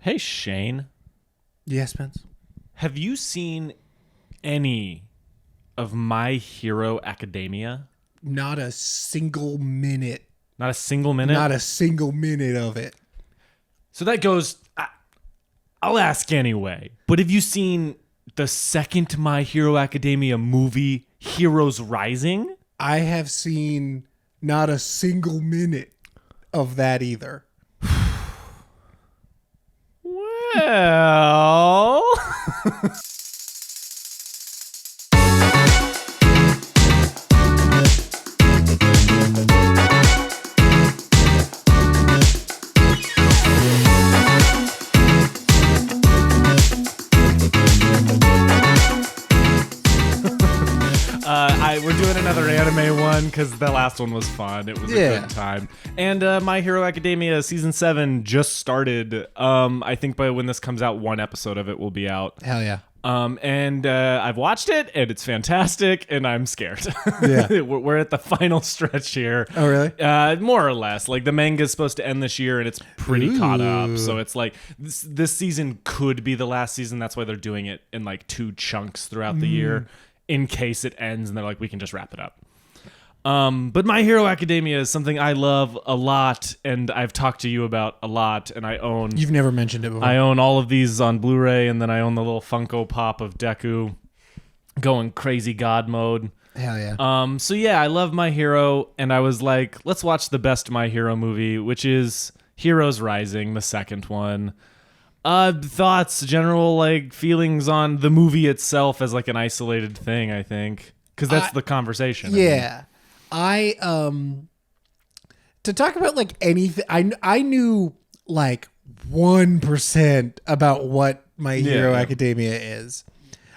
Hey, Shane. Yes, Spence. Have you seen any of My Hero Academia? Not a single minute. Not a single minute? Not a single minute of it. So that goes... I'll ask anyway. But have you seen the second My Hero Academia movie, Heroes Rising? I have seen not a single minute of that either. Well... we're doing another anime one because the last one was fun. It was a good time. And My Hero Academia Season 7 just started. I think by when this comes out, one episode of it will be out. Hell yeah. And I've watched it, and it's fantastic, and I'm scared. Yeah. We're at the final stretch here. Oh, really? More or less. Like, the manga's supposed to end this year, and it's pretty caught up. Ooh. So it's like, this season could be the last season. That's why they're doing it in, like, 2 chunks throughout the year, in case it ends, and they're like, we can just wrap it up. But My Hero Academia is something I love a lot, and I've talked to you about a lot, and I own... You've never mentioned it before. I own all of these on Blu-ray, and then I own the little Funko Pop of Deku going crazy god mode. Hell yeah. So yeah, I love My Hero, and I was like, let's watch the best My Hero movie, which is Heroes Rising, the second one. Thoughts, general like feelings on the movie itself as like an isolated thing, I think, because that's the conversation. Yeah. To talk about like anything, I knew like 1% about what My Hero Academia is.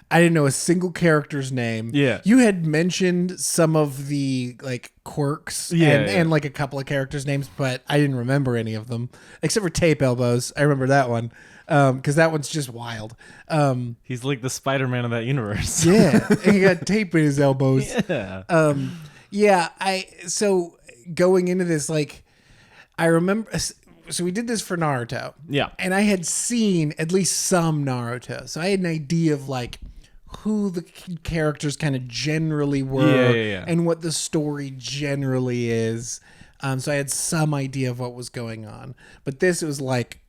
I didn't know a single character's name. Yeah. You had mentioned some of the like quirks and like a couple of characters' names, but I didn't remember any of them except for Tape Elbows. I remember that one because that one's just wild. He's like the Spider-Man of that universe. Yeah, and he got tape in his elbows. Yeah. So going into this, like, I remember, so we did this for Naruto. Yeah. And I had seen at least some Naruto. So I had an idea of, like, who the characters kind of generally were and what the story generally is. So I had some idea of what was going on. But this was, like,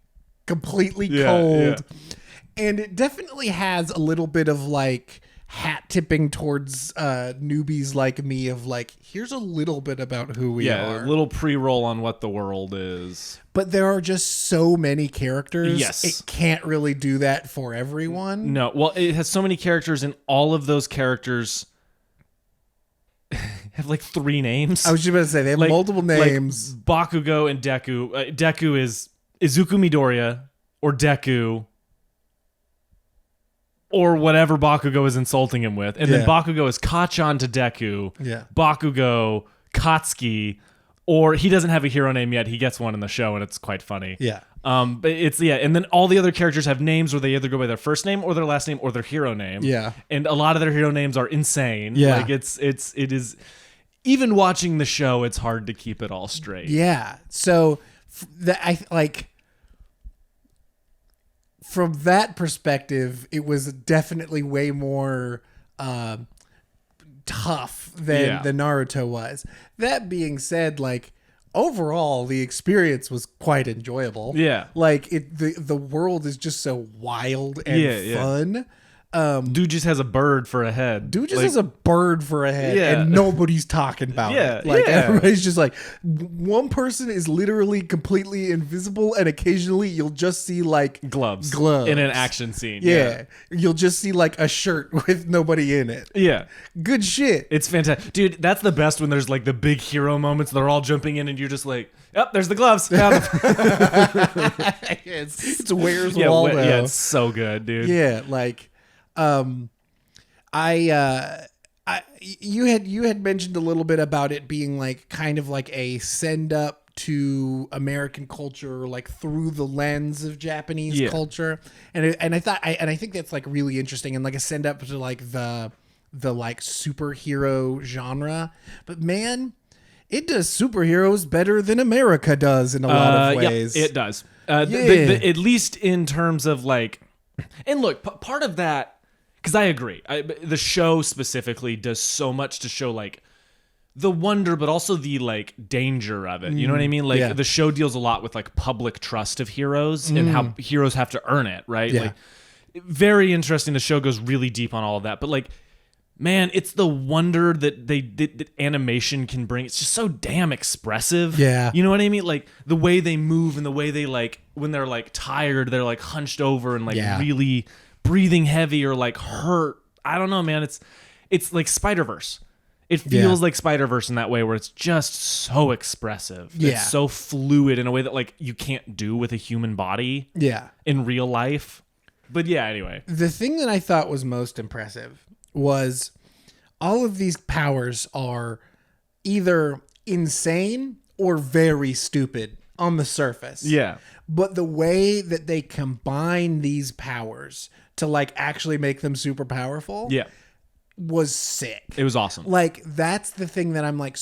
completely cold. Yeah. And it definitely has a little bit of, like, hat tipping towards newbies like me of like, here's a little bit about who we are. A little pre-roll on what the world is. But there are just so many characters. Yes. It can't really do that for everyone. No. Well, it has so many characters, and all of those characters have like 3 names. I was just about to say, they have like, multiple names. Like Bakugo and Deku. Deku is Izuku Midoriya or Deku, or whatever Bakugo is insulting him with. And then Bakugo is Kacchan to Deku. Yeah. Bakugo, Katsuki, or he doesn't have a hero name yet. He gets one in the show, and it's quite funny. Yeah. But it's, and then all the other characters have names where they either go by their first name or their last name or their hero name. Yeah. And a lot of their hero names are insane. Yeah. Like it is, even watching the show, it's hard to keep it all straight. Yeah. So from that perspective, it was definitely way more tough than the Naruto was. That being said, like, overall, the experience was quite enjoyable. Yeah. Like, the world is just so wild and fun. Dude just has a bird for a head. Dude just has a bird for a head, and nobody's talking about it. Like, everybody's just like, one person is literally completely invisible, and occasionally you'll just see like gloves in an action scene. Yeah. You'll just see like a shirt with nobody in it. Yeah. Good shit. It's fantastic. Dude, that's the best when there's like the big hero moments. They're all jumping in, and you're just like, oh, there's the gloves. It's Where's Waldo. Yeah, it's so good, dude. Yeah, like... you had mentioned a little bit about it being like kind of like a send up to American culture, like through the lens of Japanese culture, and I think that's like really interesting and like a send up to like the like superhero genre. But man, it does superheroes better than America does in a lot of ways. Yeah, it does. Yeah. At least in terms of like, and look, part of that, because I agree, the show specifically does so much to show like the wonder, but also the like danger of it. You know what I mean? Like the show deals a lot with like public trust of heroes and how heroes have to earn it, right? Yeah. Like, very interesting. The show goes really deep on all of that, but like, man, it's the wonder that that animation can bring. It's just so damn expressive. Yeah. You know what I mean? Like the way they move and the way they like, when they're like tired, they're like hunched over and like really breathing heavy or like hurt. I don't know, man. It's like Spider-Verse. It feels like Spider-Verse in that way where it's just so expressive. Yeah. It's so fluid in a way that like you can't do with a human body in real life. But yeah, anyway. The thing that I thought was most impressive was all of these powers are either insane or very stupid on the surface. Yeah. But the way that they combine these powers to like actually make them super powerful was sick. It was awesome. Like that's the thing that I'm like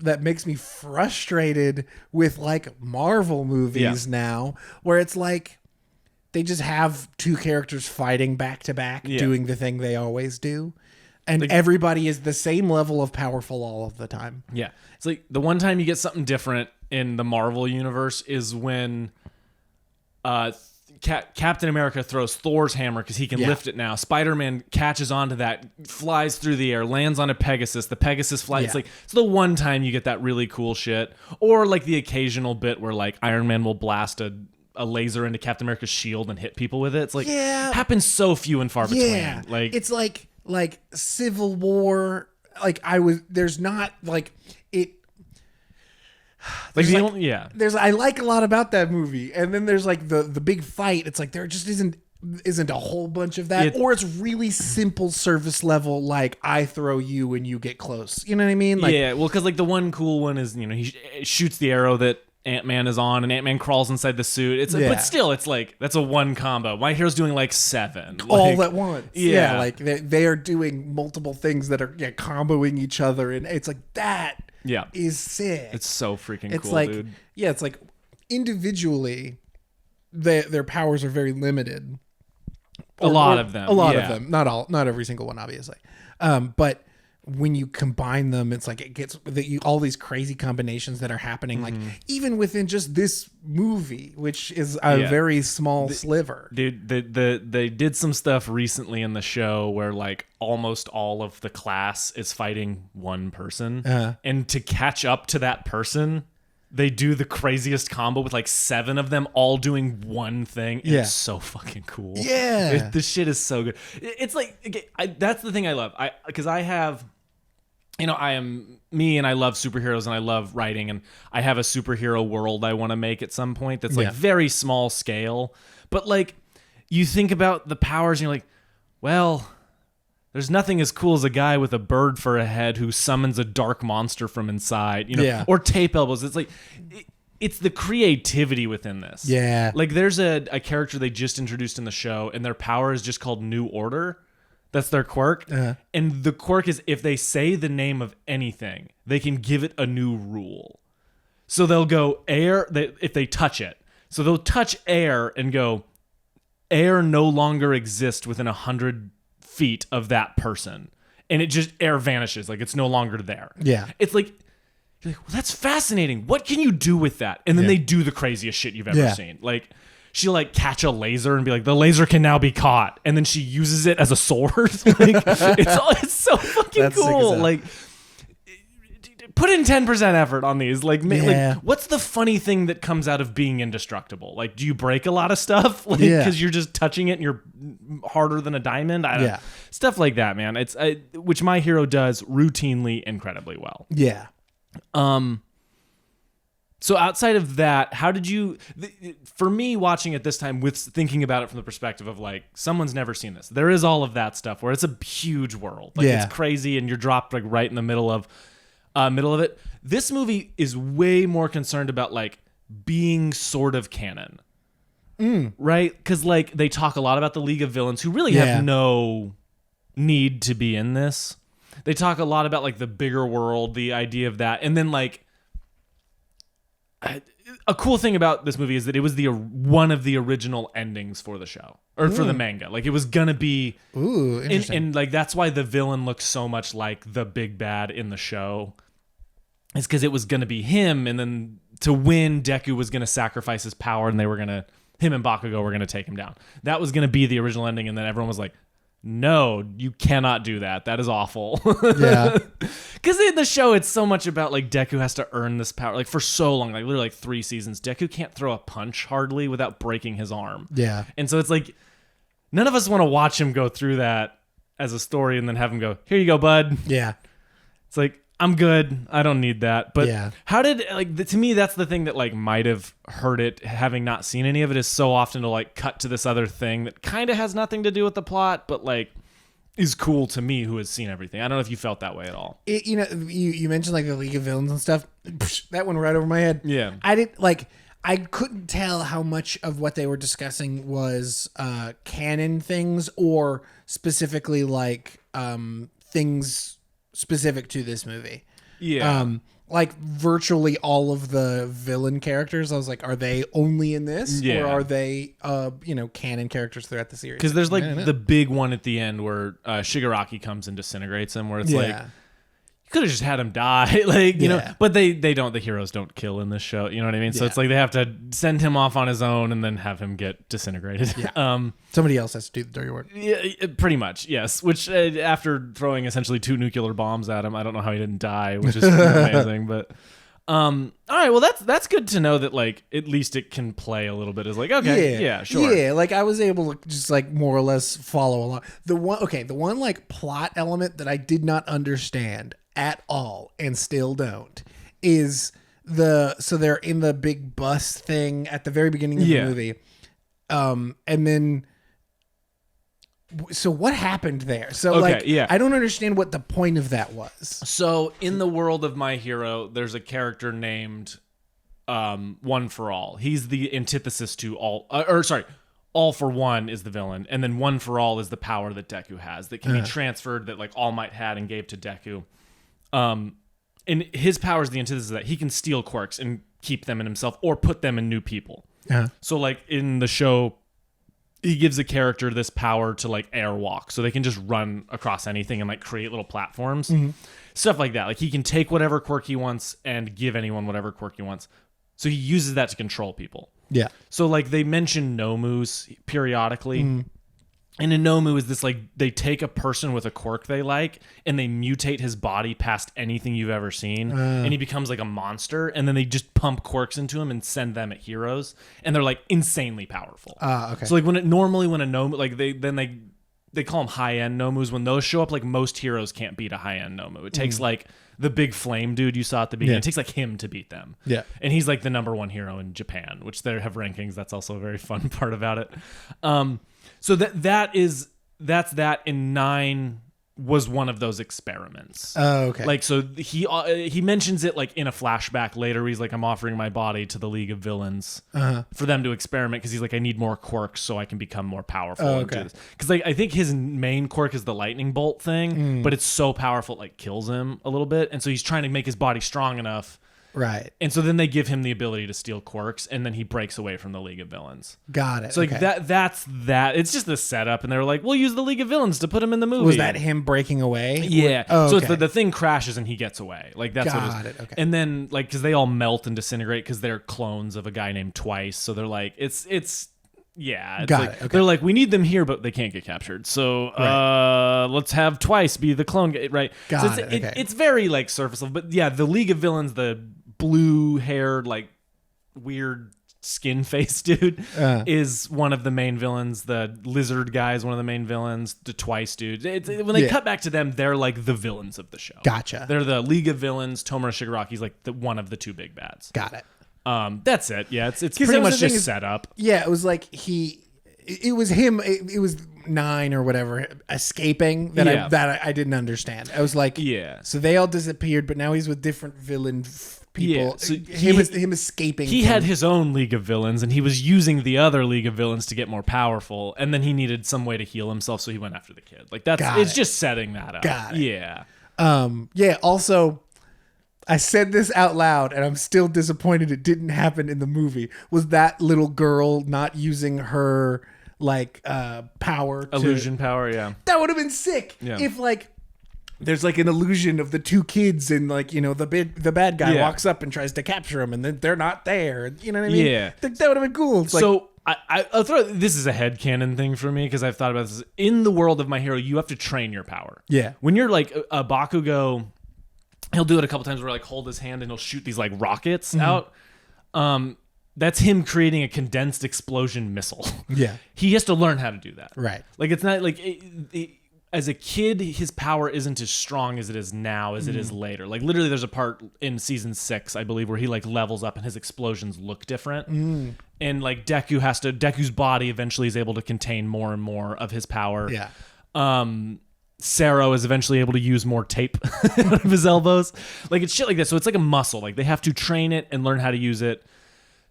that makes me frustrated with like Marvel movies now, where it's like they just have two characters fighting back to back doing the thing they always do, and everybody is the same level of powerful all of the time. Yeah. It's like the one time you get something different in the Marvel universe is when Captain America throws Thor's hammer because he can lift it now. Spider-Man catches onto that, flies through the air, lands on a Pegasus. The Pegasus flies. It's like it's the one time you get that really cool shit. Or like the occasional bit where like Iron Man will blast a laser into Captain America's shield and hit people with it. It's like happens so few and far between. Yeah. Like it's like Civil War. Like there's not like it. Like There's I like a lot about that movie, and then there's like the big fight. It's like there just isn't a whole bunch of that, or it's really simple service level. Like I throw you and you get close. You know what I mean? Like, yeah. Well, because like the one cool one is he shoots the arrow that Ant-Man is on, and Ant-Man crawls inside the suit. It's but still, it's like that's a one combo. My hero's doing like 7 all at once. Yeah, like they are doing multiple things that are comboing each other, and it's like that. Yeah, is sick. It's so freaking it's cool, like, dude. Yeah, it's like individually, their powers are very limited. A lot of them. Not every single one, obviously. But when you combine them, it's like it gets all these crazy combinations that are happening, like even within just this movie, which is a very small sliver. Dude, they did some stuff recently in the show where like almost all of the class is fighting one person, and to catch up to that person, they do the craziest combo with like 7 of them all doing one thing. It's so fucking cool. Yeah, this shit is so good. It's like that's the thing I love. Because I have. I am me and I love superheroes and I love writing, and I have a superhero world I want to make at some point that's like very small scale. But like you think about the powers and you're like, well, there's nothing as cool as a guy with a bird for a head who summons a dark monster from inside, or tape elbows. It's like it's the creativity within this. Yeah. Like there's a character they just introduced in the show and their power is just called New Order. That's their quirk. And the quirk is if they say the name of anything, they can give it a new rule. So they'll go air if they touch it. So they'll touch air and go, air no longer exists within 100 feet of that person. And it just air vanishes. Like it's no longer there. Yeah. It's like, you're like, well, that's fascinating. What can you do with that? And then they do the craziest shit you've ever seen. Like, she'll like catch a laser and be like, the laser can now be caught, and then she uses it as a sword. Like it's so fucking That's cool. Like put in 10% effort on these. Like what's the funny thing that comes out of being indestructible? Like, do you break a lot of stuff? Like because you're just touching it and you're harder than a diamond? I don't know. Stuff like that, man. It's which my hero does routinely incredibly well. Yeah. So outside of that, how did you, for me watching it this time with thinking about it from the perspective of like, someone's never seen this. There is all of that stuff where it's a huge world. Like it's crazy and you're dropped like right in the middle of it. This movie is way more concerned about like being sort of canon. Right? Because like they talk a lot about the League of Villains who really have no need to be in this. They talk a lot about like the bigger world, the idea of that. And then like, a cool thing about this movie is that it was one of the original endings for the show or for the manga. Like it was gonna be, interesting. and like that's why the villain looks so much like the big bad in the show. It's because it was gonna be him, and then to win, Deku was gonna sacrifice his power, and him and Bakugo were gonna take him down. That was gonna be the original ending, and then everyone was like, no, you cannot do that. That is awful. Yeah. Because in the show, it's so much about like Deku has to earn this power. Like for so long, like literally like 3 seasons, Deku can't throw a punch hardly without breaking his arm. Yeah. And so it's like, none of us want to watch him go through that as a story and then have him go, here you go, bud. Yeah. It's like, I'm good. I don't need that. But Yeah. how did, like, to me, that's the thing that like might have hurt it, having not seen any of it, is so often to like cut to this other thing that kind of has nothing to do with the plot, but like is cool to me who has seen everything. I don't know if you felt that way at all. You mentioned like the League of Villains and stuff. That went right over my head. Yeah. I couldn't tell how much of what they were discussing was canon things or specifically like things specific to this movie. Yeah. Like virtually all of the villain characters, I was like, are they only in this, Yeah. or are they, canon characters throughout the series? Because there's like the big one at the end where Shigaraki comes and disintegrates him, where it's like, you could have just had him die, like, you know, but they don't, the heroes don't kill in this show, you know what I mean? So it's like they have to send him off on his own and then have him get disintegrated. Yeah. Somebody else has to do the dirty work. Yeah, pretty much, yes. Which after throwing essentially 2 nuclear bombs at him, I don't know how he didn't die, which is amazing. But all right, well that's good to know that like at least it can play a little bit as like, okay, yeah, sure. Yeah, like I was able to just like more or less follow along. The one like plot element that I did not understand at all and still don't is so they're in the big bus thing at the very beginning of the movie. And then so what happened there? So I don't understand what the point of that was. So in the world of My Hero, there's a character named One for All. He's the antithesis to All for One is the villain, and then One for All is the power that Deku has that can be transferred, that like All Might had and gave to Deku. And his power is the antithesis of that. He can steal quirks and keep them in himself or put them in new people. So like in the show, he gives a character this power to like airwalk, so they can just run across anything and like create little platforms, stuff like that. Like he can take whatever quirk he wants and give anyone whatever quirk he wants. So he uses that to control people. Yeah. So like they mention Nomus periodically. And a Nomu is this like they take a person with a quirk they like and they mutate his body past anything you've ever seen, and he becomes like a monster. And then they just pump quirks into him and send them at heroes, and they're like insanely powerful. Okay. So like when a Nomu, like they call them high end Nomus. When those show up, like most heroes can't beat a high end Nomu. It takes like the big flame dude you saw at the beginning. It takes like him to beat them. Yeah. And he's like the #1 hero in Japan, which they have rankings. That's also a very fun part about it. So that's that, and 9 was one of those experiments. Oh, okay. Like, so he mentions it like in a flashback later where he's like, I'm offering my body to the League of Villains for them to experiment, because he's like, I need more quirks so I can become more powerful. Oh, and do okay. this. Because like I think his main quirk is the lightning bolt thing, but it's so powerful it like kills him a little bit, and so he's trying to make his body strong enough. Right. And so then they give him the ability to steal quirks, and then he breaks away from the League of Villains. Got it. So like that's that. It's just the setup, and they were like, we'll use the League of Villains to put him in the movie. Was that him breaking away? Yeah. Oh, so okay. it's the thing crashes and he gets away. Like that's what Got it. Okay. And then like because they all melt and disintegrate because they're clones of a guy named Twice. So they're like it's Got like, it. Okay. They're like, we need them here, but they can't get captured. So let's have Twice be the clone, right? Got so it. Okay. It's very like surface level, but yeah, the League of Villains, the blue-haired like weird skin face dude is one of the main villains. The lizard guy is one of the main villains. The Twice dude. When they cut back to them, they're like the villains of the show. Gotcha. They're the League of Villains. Tomura Shigaraki's like one of the 2 big bads. Got it. That's it. Yeah, it's pretty much just set up. Yeah, it was like it was him. It was 9 or whatever escaping that I didn't understand. I was like, so they all disappeared, but now he's with different villain people. Yeah, so him escaping. He had his own League of Villains, and he was using the other League of Villains to get more powerful. And then he needed some way to heal himself, so he went after the kid. Like it's just setting that up. Got it. Yeah. Yeah. Also, I said this out loud, and I'm still disappointed it didn't happen in the movie. Was that little girl not using her like power, illusion power? Yeah, that would have been sick. Yeah. If like there's like an illusion of the two kids, and like the bad guy walks up and tries to capture them, and then they're not there. You know what I mean? Yeah, that would have been cool. It's so. I'll throw this is a headcanon thing for me because I've thought about this. In the world of My Hero, you have to train your power. Yeah. When you're like a Bakugo, he'll do it a couple times where like hold his hand and he'll shoot these like rockets out. That's him creating a condensed explosion missile. Yeah. He has to learn how to do that. Right. Like it's not like as a kid, his power isn't as strong as it is now as it is later. Like literally, there's a part in season 6, I believe, where he like levels up and his explosions look different. And like Deku's body eventually is able to contain more and more of his power. Yeah. Sero is eventually able to use more tape out of his elbows. Like it's shit like this. So it's like a muscle. Like they have to train it and learn how to use it.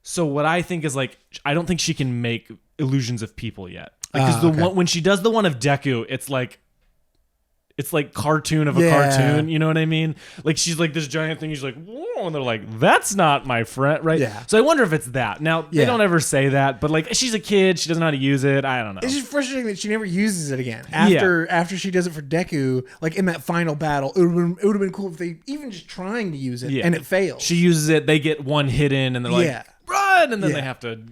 So what I think is like, I don't think she can make illusions of people yet. Because one when she does the one of Deku, it's like cartoon of a cartoon, you know what I mean? Like she's like this giant thing, she's like, whoa, and they're like, that's not my friend, right? Yeah. So I wonder if it's that. Now, they don't ever say that, but like she's a kid, she doesn't know how to use it, I don't know. It's just frustrating that she never uses it again. After she does it for Deku, like in that final battle, it would have been cool if they even just trying to use it and it fails. She uses it, they get one hit in, and they're like, run, and then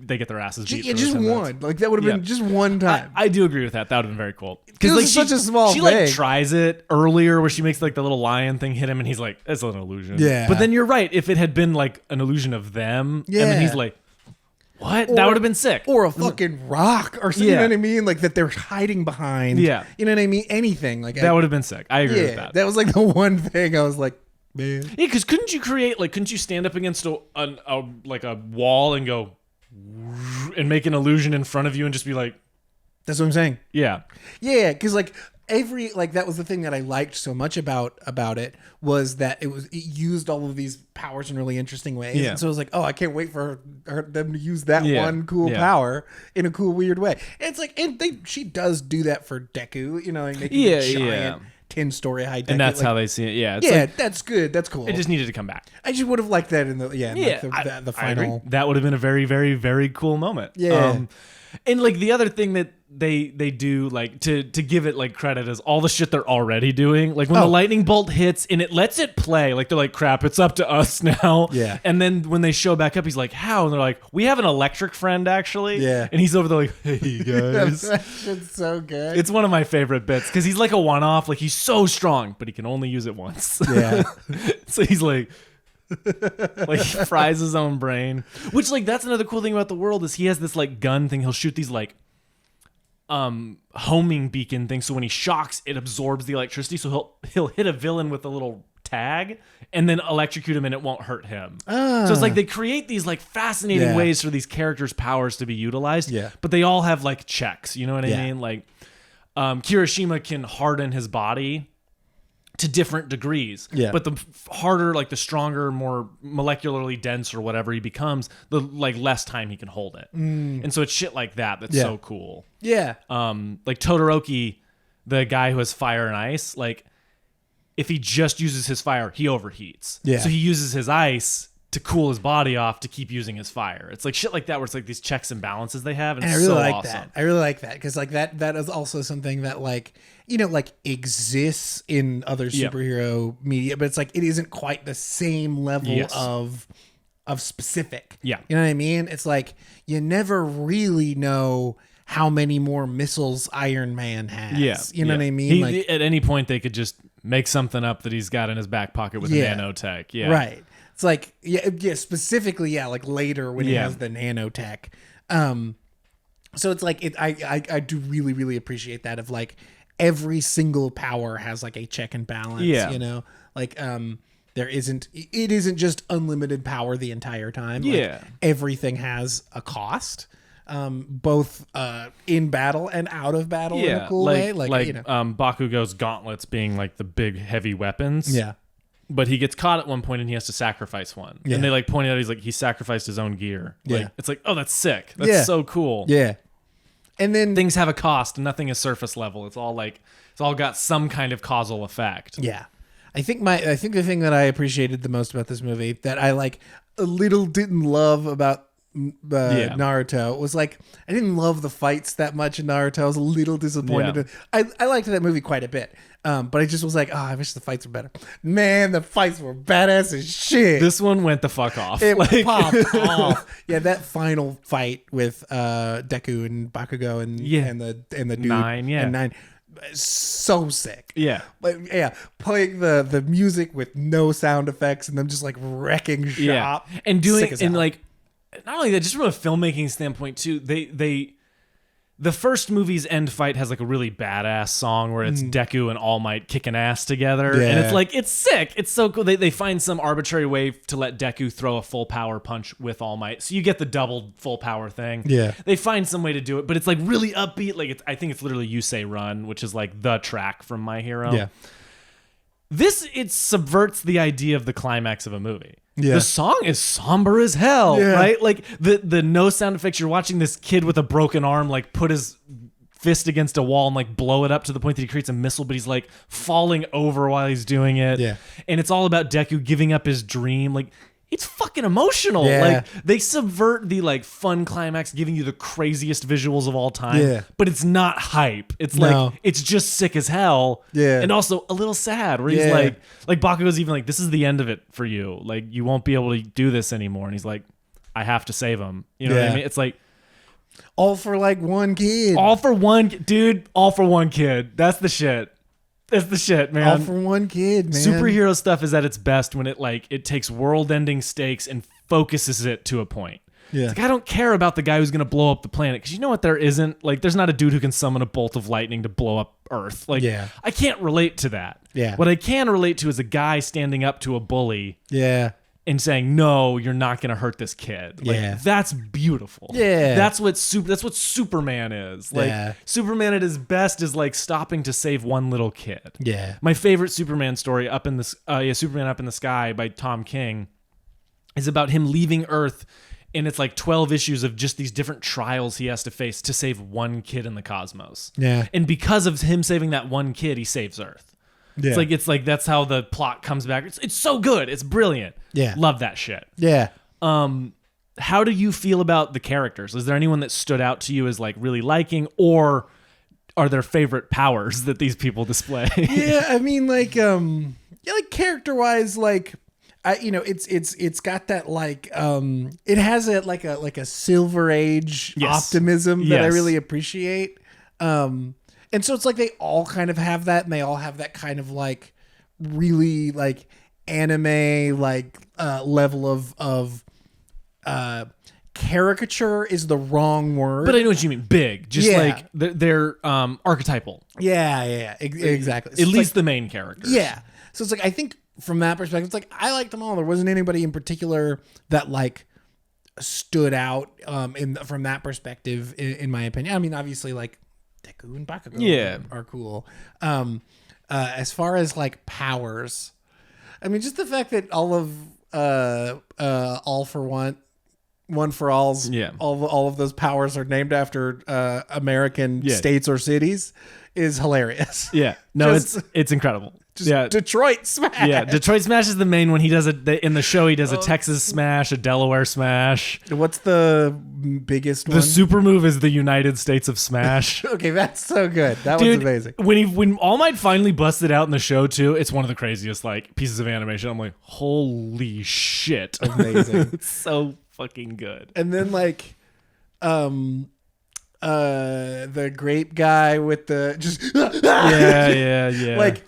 they get their asses beat. Yeah, just one. Like that would have been just one time. I do agree with that. That would have been very cool. Because like such a small she thing. Like tries it earlier where she makes like the little lion thing hit him, and he's like, "It's an illusion." Yeah. But then you're right. If it had been like an illusion of them, and then he's like, "What?" That would have been sick. Or a fucking rock, or something. You know what I mean? Like that they're hiding behind. Yeah. You know what I mean? Anything like that would have been sick. I agree with that. That was like the one thing I was like, man. Yeah, because couldn't you stand up against a wall and go and make an illusion in front of you and just be like, that's what I'm saying. Yeah. Yeah, because like that was the thing that I liked so much about it was that it used all of these powers in really interesting ways. Yeah. And so I was like, oh, I can't wait for them to use that one cool power in a cool weird way. And it's like, she does do that for Deku, you know, like making a giant 10-story high Deku. And that's how they see it. Yeah. It's that's good. That's cool. It just needed to come back. I just would have liked that in the the final. That would have been a very, very, very cool moment. Yeah. And like the other thing that they do, like to give it like credit, is all the shit they're already doing. Like when the lightning bolt hits and it lets it play, like they're like, crap, it's up to us now. Yeah. And then when they show back up, he's like, how? And they're like, we have an electric friend actually. Yeah. And he's over there like, hey guys. That shit's so good. It's one of my favorite bits because he's like a one-off. Like he's so strong, but he can only use it once. Yeah. So he's like he fries his own brain, which like that's another cool thing about the world is he has this like gun thing. He'll shoot these like homing beacon things, so when he shocks it absorbs the electricity, so he'll hit a villain with a little tag and then electrocute him and it won't hurt him. So it's like they create these like fascinating ways for these characters' powers to be utilized, but they all have like checks, you know what I mean? Like Kirishima can harden his body to different degrees, but the harder, like the stronger, more molecularly dense or whatever he becomes, the like less time he can hold it. And so it's shit like that's so cool. Yeah. Like Todoroki, the guy who has fire and ice, like if he just uses his fire, he overheats. Yeah. So he uses his ice to cool his body off to keep using his fire. It's like shit like that where it's like these checks and balances they have. And I it's really so like awesome. that. I really like that because like that is also something that like, you know, like exists in other superhero media, but it's like it isn't quite the same level of specific. Yeah. You know what I mean? It's like you never really know how many more missiles Iron Man has. Yeah. You know what I mean? Like at any point they could just make something up that he's got in his back pocket with nanotech. Yeah. Right. It's like specifically like later when he has the nanotech. So it's like I do really, really appreciate that of like every single power has like a check and balance. Yeah. You know? Like it isn't just unlimited power the entire time. Yeah. Like, everything has a cost. Both in battle and out of battle in a cool way. Like you know. Bakugo's gauntlets being like the big heavy weapons. Yeah. But he gets caught at one point and he has to sacrifice one. Yeah. And they like point out he sacrificed his own gear. Like, Yeah. It's like, oh, that's sick. That's so cool. Yeah. And then Things have a cost and nothing is surface level. It's all got some kind of causal effect. yeah. I think the thing that I appreciated the most about this movie that I like a little didn't love about Naruto was like I didn't love the fights that much in Naruto. I was a little disappointed. Yeah. I liked that movie quite a bit. But I just was like, I wish the fights were better. Man, the fights were badass as shit. This one went the fuck off. It popped off. Yeah, that final fight with Deku and Bakugo and the dude Nine. So sick. Yeah. Playing the music with no sound effects and them just like wrecking shop. Yeah. And doing and like not only that, just from a filmmaking standpoint too, the first movie's end fight has like a really badass song where it's Deku and All Might kicking ass together. Yeah. And it's like, it's sick. It's so cool. They find some arbitrary way to let Deku throw a full power punch with All Might. So you get the double full power thing. Yeah. They find some way to do it, but it's like really upbeat. Like I think it's literally You Say Run, which is like the track from My Hero. Yeah. It subverts the idea of the climax of a movie. Yeah. The song is somber as hell, right? Like the no sound effects. You're watching this kid with a broken arm like put his fist against a wall and like blow it up to the point that he creates a missile, but he's like falling over while he's doing it. Yeah. And it's all about Deku giving up his dream. Like it's fucking emotional. Yeah. Like they subvert the like fun climax, giving you the craziest visuals of all time. Yeah. But it's not hype. It's like it's just sick as hell. Yeah. And also a little sad where he's like Bakugo's even like, this is the end of it for you. Like you won't be able to do this anymore. And he's like, I have to save him. You know what I mean? It's like all for like one kid. All for one dude, all for one kid. That's the shit. That's the shit, man. All for one kid, man. Superhero stuff is at its best when it takes world-ending stakes and focuses it to a point. Yeah. It's like I don't care about the guy who's gonna blow up the planet because you know what? There isn't like there's not a dude who can summon a bolt of lightning to blow up Earth. Like I can't relate to that. Yeah. What I can relate to is a guy standing up to a bully. Yeah. And saying, no, you're not going to hurt this kid. Like, that's beautiful. Yeah. That's what Superman is. Like, Superman at his best is like stopping to save one little kid. Yeah. My favorite Superman story, Superman Up in the Sky by Tom King, is about him leaving Earth, and it's like 12 issues of just these different trials he has to face to save one kid in the cosmos. Yeah. And because of him saving that one kid, he saves Earth. Yeah. It's like that's how the plot comes back. It's so good. It's brilliant. Yeah. Love that shit. Yeah. How do you feel about the characters? Is there anyone that stood out to you as like really liking, or are there favorite powers that these people display? Yeah, I mean like character wise, like it's got that like it has a Silver Age optimism that I really appreciate. And so it's like they all kind of have that, and they all have that kind of like really like anime like level of caricature is the wrong word. But I know what you mean. Big. Just like they're archetypal. Yeah. Exactly. At least the main characters. Yeah. So it's like I think from that perspective, it's like I liked them all. There wasn't anybody in particular that like stood out from that perspective in my opinion. I mean, obviously like Deku and Bakugo are cool. As far as like powers, I mean, just the fact that all of All for One for All's all of those powers are named after American states or cities is hilarious. Yeah, no, it's incredible. Detroit Smash. Yeah, Detroit Smash is the main one. He does in the show. He does a Texas Smash, a Delaware Smash. What's the biggest one? The super move is the United States of Smash. Okay, that's so good. That was amazing. When All Might finally busted out in the show too, it's one of the craziest like pieces of animation. I'm like, holy shit, amazing! It's so fucking good. And then like, the grape guy with the just yeah. Like.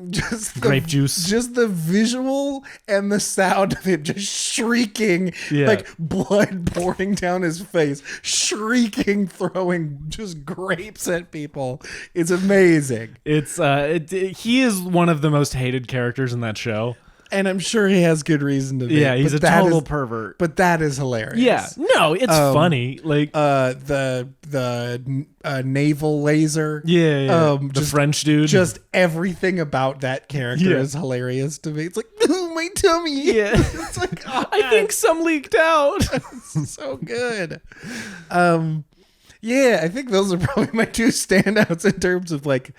Just grape juice, just the visual and the sound of it just shrieking, like blood pouring down his face, shrieking, throwing just grapes at people. It's amazing. It's he is one of the most hated characters in that show. And I'm sure he has good reason to be. Yeah, he's a total pervert. But that is hilarious. Yeah, no, it's funny. Like the naval laser. Yeah. The French dude. Just everything about that character is hilarious to me. It's like, oh, my tummy. Yeah. It's like, oh, I think some leaked out. So good. Yeah, I think those are probably my two standouts in terms of like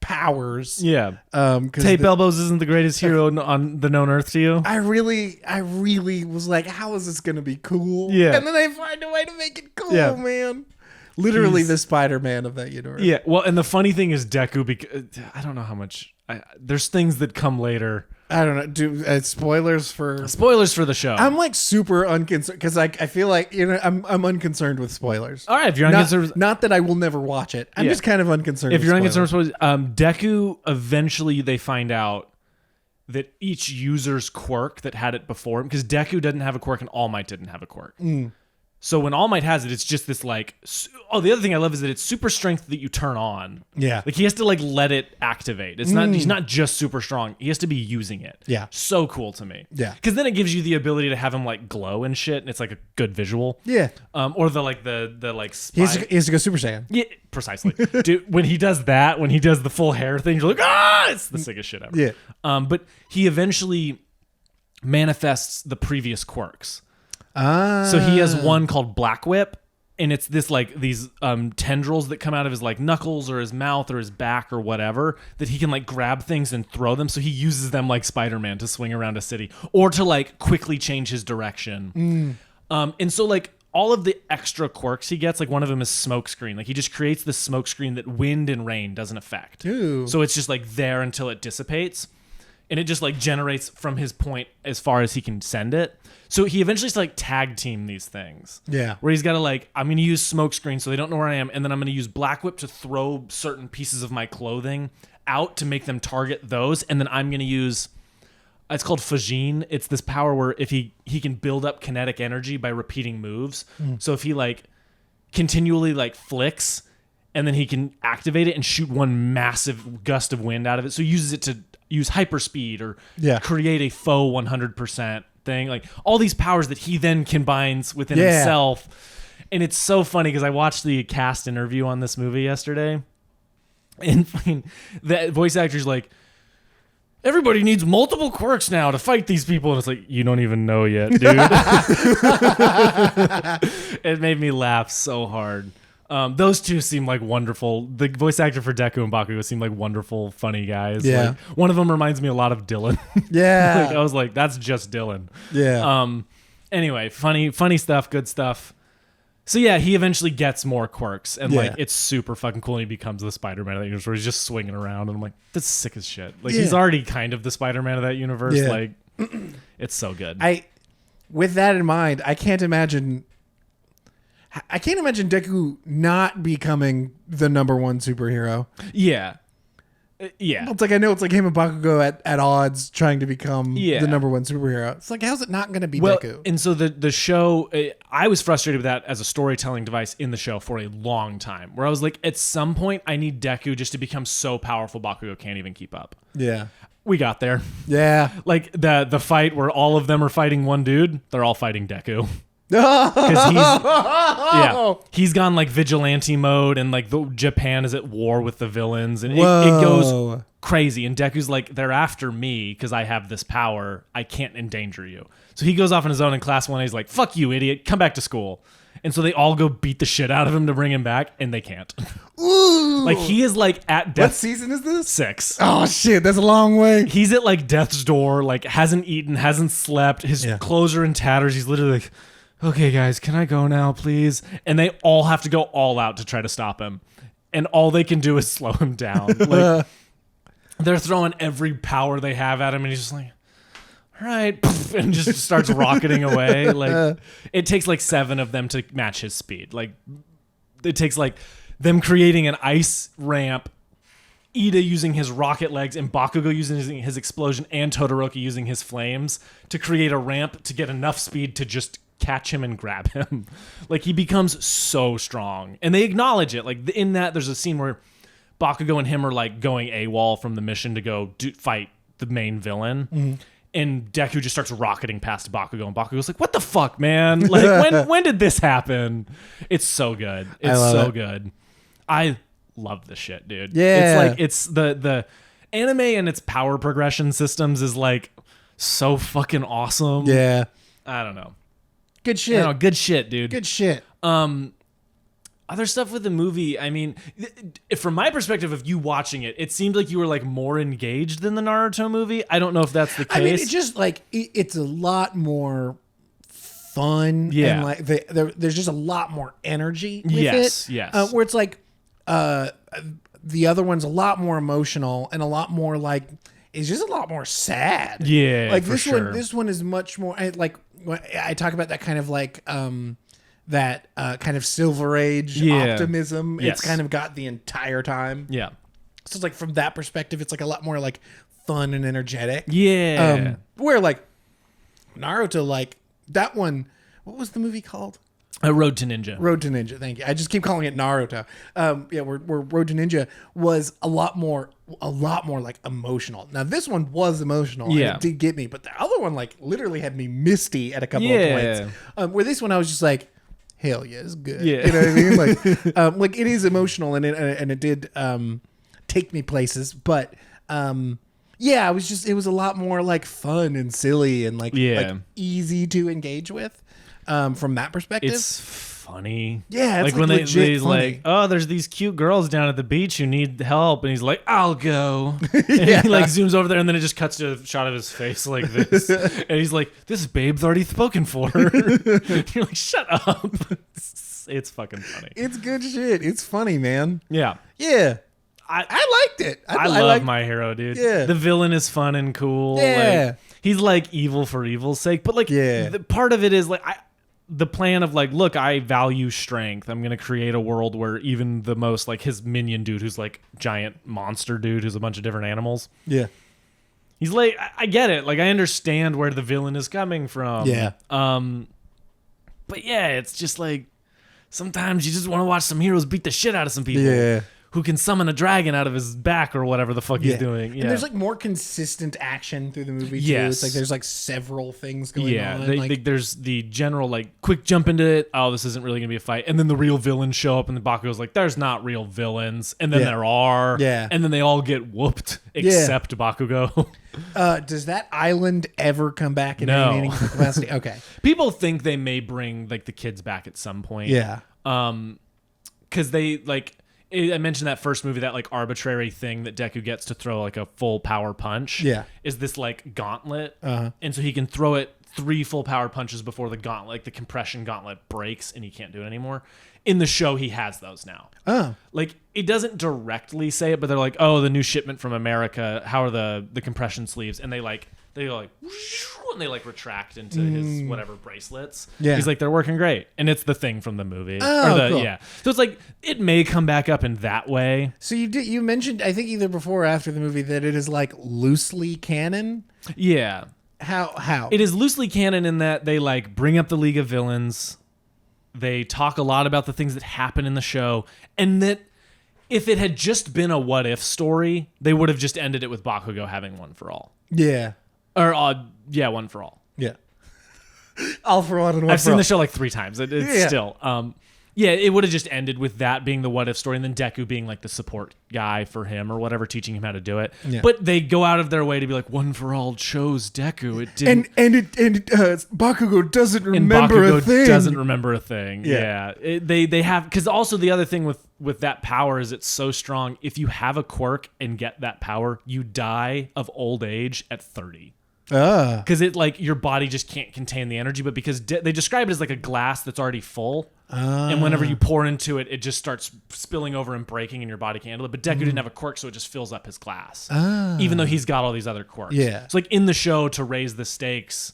powers. Yeah. 'Cause Tape Elbows isn't the greatest hero on the known earth to you. I really was like, how is this gonna be cool? Yeah. And then they find a way to make it cool, Yeah. man. Literally the Spider-Man of that universe. Yeah. Well, and the funny thing is Deku, because I don't know how much. There's things that come later. I don't know. Spoilers for the show. I'm like super unconcerned because I feel like I'm unconcerned with spoilers. All right, if you're unconcerned, not that I will never watch it. I'm just kind of unconcerned. If you're spoilers. unconcerned with spoilers, Deku eventually they find out that each user's quirk that had it before him, because Deku didn't have a quirk and All Might didn't have a quirk. So when All Might has it, it's just this like. The other thing I love is that it's super strength that you turn on. Yeah. Like he has to like let it activate. It's not. He's not just super strong. He has to be using it. Yeah. So cool to me. Yeah. Because then it gives you the ability to have him like glow and shit, and it's like a good visual. Yeah. Or the like the like. He has to go Super Saiyan. Yeah, precisely. Dude, when he does that, when he does the full hair thing, you're like, it's the sickest shit ever. Yeah. But he eventually manifests the previous quirks. So he has one called Black Whip, and it's this like these tendrils that come out of his like knuckles or his mouth or his back or whatever that he can like grab things and throw them. So he uses them like Spider-Man to swing around a city or to like quickly change his direction. And so like all of the extra quirks he gets, like one of them is smoke screen. Like he just creates this smoke screen that wind and rain doesn't affect. Ooh. So it's just like there until it dissipates. And it just like generates from his point as far as he can send it. So he eventually has to like tag team these things. Yeah. Where he's got to like, I'm going to use smoke screen so they don't know where I am. And then I'm going to use Black Whip to throw certain pieces of my clothing out to make them target those. And then I'm going to use, it's called Fajin. It's this power where if he can build up kinetic energy by repeating moves. So if he like continually like flicks and then he can activate it and shoot one massive gust of wind out of it. So he uses it to use hyperspeed or create a faux 100% thing. Like all these powers that he then combines within himself. And it's so funny because I watched the cast interview on this movie yesterday. And the voice actor's like, everybody needs multiple quirks now to fight these people. And it's like, you don't even know yet, dude. It made me laugh so hard. Those two seem like wonderful. The voice actor for Deku and Bakugo seem like wonderful, funny guys. Yeah. Like, one of them reminds me a lot of Dylan. Yeah. Like, I was like, that's just Dylan. Yeah. Anyway, funny stuff, good stuff. So yeah, he eventually gets more quirks, and like it's super fucking cool. And he becomes the Spider-Man of that universe, where he's just swinging around, and I'm like, that's sick as shit. Like he's already kind of the Spider-Man of that universe. Yeah. Like, it's so good. With that in mind, I can't imagine Deku not becoming the number one superhero. Yeah. Yeah. It's like, I know it's like him and Bakugo at odds trying to become Yeah. the number one superhero. It's like, how's it not going to be Well, Deku? and so the show, I was frustrated with that as a storytelling device in the show for a long time, where I was like, at some point, I need Deku just to become so powerful Bakugo can't even keep up. Yeah. We got there. Yeah. Like the fight where all of them are fighting one dude, they're all fighting Deku. Because he's gone like vigilante mode, and like Japan is at war with the villains, and it goes crazy. And Deku's like, they're after me because I have this power. I can't endanger you. So he goes off on his own in class 1. He's like, fuck you, idiot. Come back to school. And so they all go beat the shit out of him to bring him back, and they can't. Ooh. Like he is like at death. What season is this? 6. Oh shit, that's a long way. He's at like death's door, like hasn't eaten, hasn't slept. His clothes are in tatters. He's literally like, okay, guys, can I go now, please? And they all have to go all out to try to stop him. And all they can do is slow him down. Like, they're throwing every power they have at him, and he's just like, all right, and just starts rocketing away. Like, it takes like 7 of them to match his speed. Like, it takes like them creating an ice ramp, Ida using his rocket legs, and Bakugo using his explosion, and Todoroki using his flames to create a ramp to get enough speed to just catch him and grab him. Like, he becomes so strong, and they acknowledge it. Like, in that, there's a scene where Bakugo and him are like going AWOL from the mission to go fight the main villain, and Deku just starts rocketing past Bakugo, and Bakugo's like, what the fuck, man? Like, when did this happen? It's so good. It's so good. I love this shit, dude. Yeah. It's like, it's the anime and its power progression systems is like so fucking awesome. Yeah. I don't know. Good shit. No, good shit, dude. Good shit. Other stuff with the movie, I mean, from my perspective of you watching it, it seemed like you were like more engaged than the Naruto movie. I don't know if that's the case. I mean, it's just like it's a lot more fun. Yeah. And like there's just a lot more energy with Yes, it. yes. Where it's like the other one's a lot more emotional and a lot more like it's just a lot more sad. Yeah, like for this sure. one. This one is much more like when I talk about that kind of like that kind of Silver Age optimism. Yes. It's kind of got the entire time. Yeah. So it's like from that perspective, it's like a lot more like fun and energetic. Yeah. Where like Naruto, like that one, what was the movie called? Road to Ninja. Road to Ninja. Thank you. I just keep calling it Naruto. Where Road to Ninja was a lot more like emotional. Now this one was emotional. And Yeah. it did get me, but the other one like literally had me misty at a couple of Yeah. points. Where this one I was just like, hell yeah, it's good. Yeah. You know what I mean? Like it is emotional and it did take me places, but yeah, it was a lot more like fun and silly and like easy to engage with from that perspective. It's funny. Yeah, it's like when like legit he's funny. like, oh, there's these cute girls down at the beach who need help, and he's like, I'll go. And he like zooms over there, and then it just cuts to a shot of his face like this, and he's like, this babe's already spoken for. You're like, shut up. It's fucking funny. It's good shit. It's funny, man. Yeah. Yeah. I liked it. I love My Hero, dude. Yeah. The villain is fun and cool. Yeah. Like, he's like evil for evil's sake, but like Yeah. the part of it is like the plan of like, look, I value strength. I'm going to create a world where even the most like his minion dude who's like giant monster dude who's a bunch of different animals. Yeah. He's like, I get it. Like I understand where the villain is coming from. Yeah. But yeah, it's just like sometimes you just want to watch some heroes beat the shit out of some people. Yeah. Who can summon a dragon out of his back or whatever the fuck he's doing. Yeah. And there's like more consistent action through the movie too. Yes. It's like there's like several things going on. There's the general like quick jump into it. Oh, this isn't really gonna be a fight, and then the real villains show up, and the Bakugo's like, "There's not real villains," and then there are. Yeah. And then they all get whooped except Bakugo. Does that island ever come back in No. any meaningful capacity? Okay. People think they may bring like the kids back at some point. Yeah. Because they like. I mentioned that first movie, that like arbitrary thing that Deku gets to throw like a full power punch. Yeah. Is this like gauntlet. And so he can throw it 3 full power punches before the gauntlet, like the compression gauntlet breaks and he can't do it anymore. In the show, he has those now. Oh. Like it doesn't directly say it, but they're like, oh, the new shipment from America, how are the compression sleeves? And they go like, and they like retract into his whatever bracelets. Yeah. He's like, they're working great. And it's the thing from the movie. Oh, cool. Yeah. So it's like, it may come back up in that way. So you mentioned, I think either before or after the movie, that it is like loosely canon. Yeah. How? It is loosely canon in that they like bring up the League of Villains. They talk a lot about the things that happen in the show. And that if it had just been a what if story, they would have just ended it with Bakugo having one for all. Yeah. Or, one for all. Yeah. All for one and one I've for seen all. the show like 3 times. It's still, it would have just ended with that being the what if story, and then Deku being like the support guy for him or whatever, teaching him how to do it. Yeah. But they go out of their way to be like, one for all chose Deku. It didn't. And Bakugo doesn't And remember Bakugo a thing. doesn't remember a thing. Yeah. Yeah. They have, because also the other thing with that power is it's so strong. If you have a quirk and get that power, you die of old age at 30. Because it like your body just can't contain the energy, but because they describe it as like a glass that's already full, and whenever you pour into it, it just starts spilling over and breaking, and your body can't handle it. But Deku didn't have a quirk, so it just fills up his glass, even though he's got all these other quirks. Yeah. So like in the show, to raise the stakes,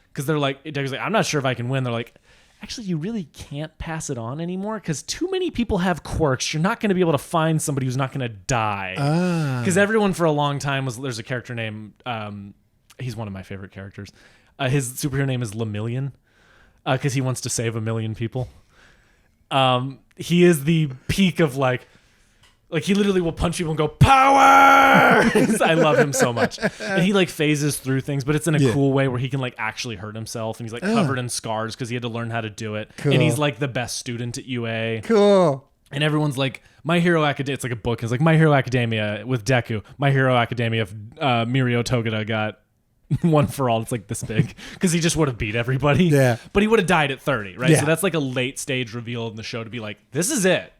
because they're like, Deku's like, I'm not sure if I can win. They're like, actually, you really can't pass it on anymore because too many people have quirks. You're not going to be able to find somebody who's not going to die. Because everyone for a long time there's a character named. He's one of my favorite characters. His superhero name is Lemillion because he wants to save 1 million people. He is the peak of like he literally will punch people and go, power! I love him so much. And he like phases through things, but it's in a cool way where he can like actually hurt himself. And he's like covered in scars because he had to learn how to do it. Cool. And he's like the best student at UA. Cool. And everyone's like, My Hero Academia, it's like a book. It's like My Hero Academia with Deku. My Hero Academia if Mirio Togeda got One for All. It's like this big because he just would have beat everybody. Yeah. But he would have died at 30, right? Yeah. So that's like a late stage reveal in the show to be like, this is it.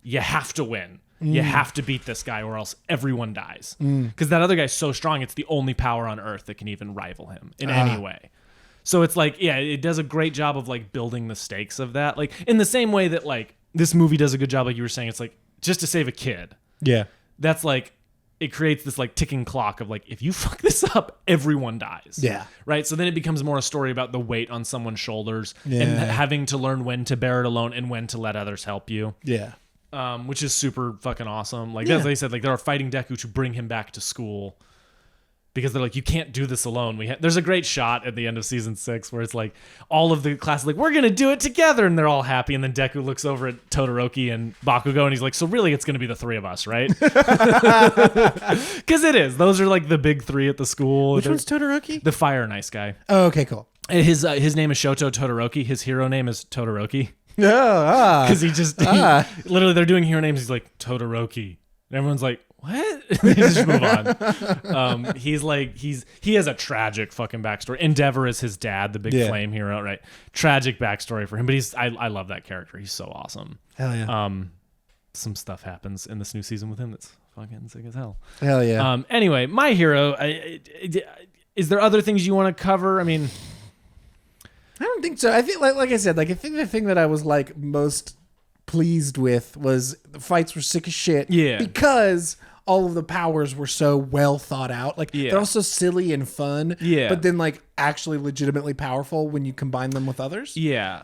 You have to win. You have to beat this guy or else everyone dies. Because that other guy's so strong, it's the only power on Earth that can even rival him in any way. So it's like, yeah, it does a great job of like building the stakes of that. Like in the same way that like this movie does a good job, like you were saying, it's like just to save a kid. Yeah. That's like, it creates this like ticking clock of like, if you fuck this up, everyone dies. Yeah. Right. So then it becomes more a story about the weight on someone's shoulders and Yeah. having to learn when to bear it alone and when to let others help you. Yeah. Which is super fucking awesome. Like Yeah. as they said, like they are fighting Deku to bring him back to school because they're like, you can't do this alone. There's a great shot at the end of season 6 where it's like all of the class is like, we're gonna do it together, and they're all happy. And then Deku looks over at Todoroki and Bakugo, and he's like, so really, it's gonna be the 3 of us, right? Because it is. Those are like the big 3 at the school. Which one's Todoroki? The fire and ice guy. Oh, okay, cool. His name is Shoto Todoroki. His hero name is Todoroki. Oh, Because literally they're doing hero names. He's like Todoroki, and everyone's like, what? They just move on. He has a tragic fucking backstory. Endeavor is his dad, the big flame hero, right? Tragic backstory for him, but I love that character. He's so awesome. Hell yeah. Some stuff happens in this new season with him that's fucking sick as hell. Hell yeah. Anyway, My Hero. Is there other things you want to cover? I mean, I don't think so. I think, like I said, like I think the thing that I was like most pleased with was the fights were sick as shit. Yeah. Because all of the powers were so well thought out. Like Yeah. they're also silly and fun. Yeah. But then like actually legitimately powerful when you combine them with others. yeah.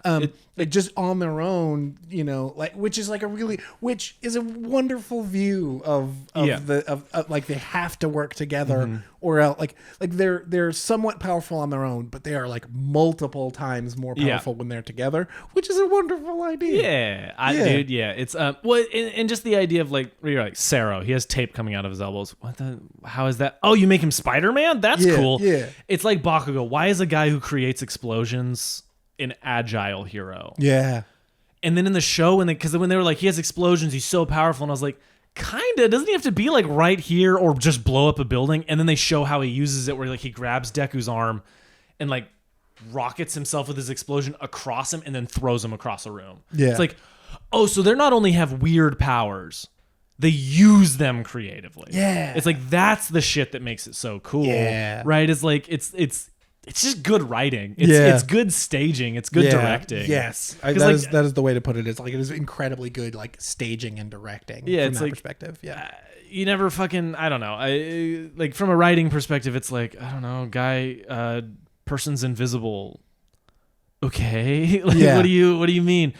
Like just on their own, you know, like which is a wonderful view of Yeah. of like they have to work together or else like they're somewhat powerful on their own, but they are like multiple times more Yeah. powerful when they're together, which is a wonderful idea. Dude, yeah. It's well, and just the idea of like, you're like Saro, he has tape coming out of his elbows. How is that? Oh, you make him Spider-Man? That's cool. Yeah. It's like Bakugo. Why is a guy who creates explosions an agile hero? Yeah. And then in the show, because when they were like, he has explosions, he's so powerful, and I was like, kinda, doesn't he have to be like right here or just blow up a building? And then they show how he uses it, where like he grabs Deku's arm and like rockets himself with his explosion across him and then throws him across a room. Yeah. It's like, oh, so they not only have weird powers, they use them creatively. Yeah. It's like that's the shit that makes it so cool. Yeah. Right? It's like it's just good writing. It's good staging. It's good directing. Yes, like, that is the way to put it. It's like it is incredibly good, like staging and directing. Yeah, from it's that like, perspective. Yeah, you never fucking, I don't know. Like from a writing perspective, it's like, I don't know, guy, person's invisible. Okay, like Yeah. what do you mean?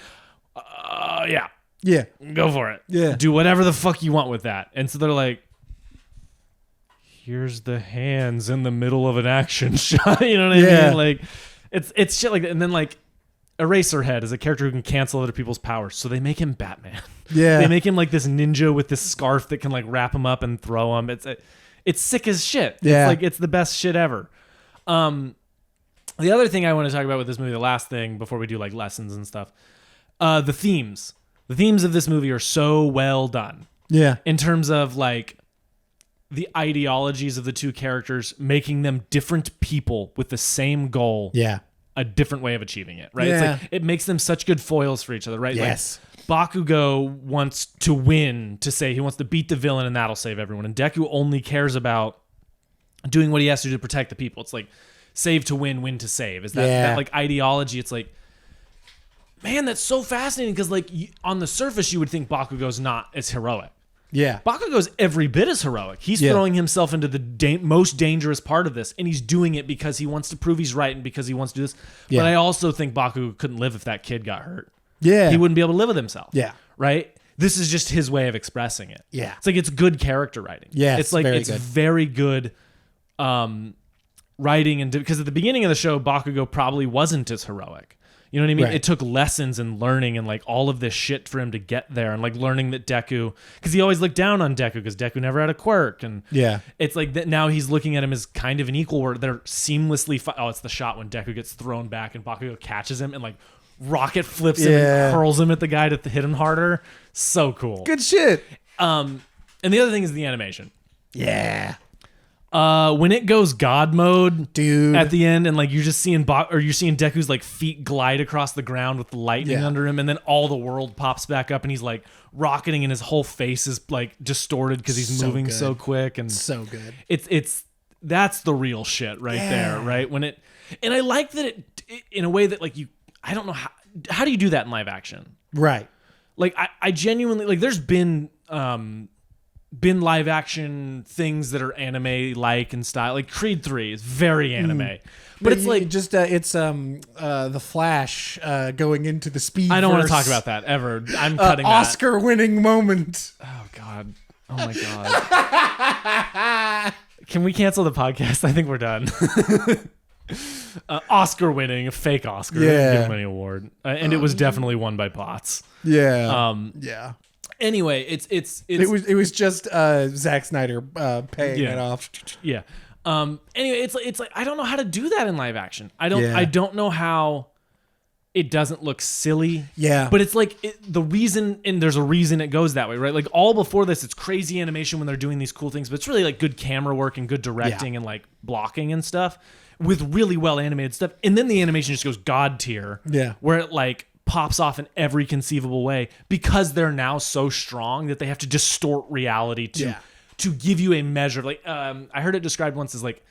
Yeah, yeah, go for it. Yeah. Do whatever the fuck you want with that. And so they're like, here's the hands in the middle of an action shot. You know what I mean? Like it's shit like that. And then like Eraserhead is a character who can cancel other people's powers. So they make him Batman. Yeah. They make him like this ninja with this scarf that can like wrap him up and throw him. It's sick as shit. Yeah. It's like it's the best shit ever. The other thing I want to talk about with this movie, the last thing before we do like lessons and stuff, the themes. The themes of this movie are so well done. yeah, In terms of like the ideologies of the two characters, making them different people with the same goal, yeah, a different way of achieving it, right? Yeah. It's like it makes them such good foils for each other, right? Yes. Like Bakugo wants to win, to say he wants to beat the villain and that'll save everyone. And Deku only cares about doing what he has to do to protect the people. It's like save to win, win to save. Is that like ideology? It's like, man, that's so fascinating because like on the surface you would think Bakugo's not as heroic. yeah, Bakugo's every bit as heroic. He's throwing himself into the most dangerous part of this, and he's doing it because he wants to prove he's right and because he wants to do this. Yeah. But I also think Bakugo couldn't live if that kid got hurt. yeah. He wouldn't be able to live with himself. Yeah. Right? This is just his way of expressing it. Yeah. It's like it's good character writing. Yes, It's like very it's good. very good writing, and because at the beginning of the show Bakugo probably wasn't as heroic. You know what I mean? Right. It took lessons and learning and like all of this shit for him to get there, and like learning that Deku, because he always looked down on Deku because Deku never had a quirk, and Yeah. it's like that now he's looking at him as kind of an equal, where they're seamlessly. It's the shot when Deku gets thrown back and Bakugo catches him and like rocket flips him Yeah. and hurls him at the guy to hit him harder. So cool. Good shit. And the other thing is the animation. Yeah. When it goes God mode, Dude, at the end, and like you're just seeing you're seeing Deku's like feet glide across the ground with the lightning under him, and then all the world pops back up, and he's like rocketing, and his whole face is like distorted because he's moving so quick, and so good. It's that's the real shit right there, right? When it, and I like that it in a way that like I don't know how do you do that in live action, right? Like I genuinely like there's been live action things that are anime like in style, like Creed 3 is very anime, but it's like just it's the Flash going into the speed. I don't want to talk about that ever. I'm cutting Oscar winning moment. Oh god, oh my god. Can we cancel the podcast? I think we're done. Oscar winning, a fake Oscar, give him any award, and it was definitely won by bots. Yeah. Anyway, it was just Zack Snyder paying it off. Yeah. Anyway, it's like I don't know how to do that in live action. I don't know how it doesn't look silly. Yeah. But it's like the reason, and there's a reason it goes that way, right? Like all before this, it's crazy animation when they're doing these cool things, but it's really like good camera work and good directing and like blocking and stuff with really well animated stuff. And then the animation just goes God tier. Yeah. Where it like pops off in every conceivable way because they're now so strong that they have to distort reality to give you a measure. Like I heard it described once as like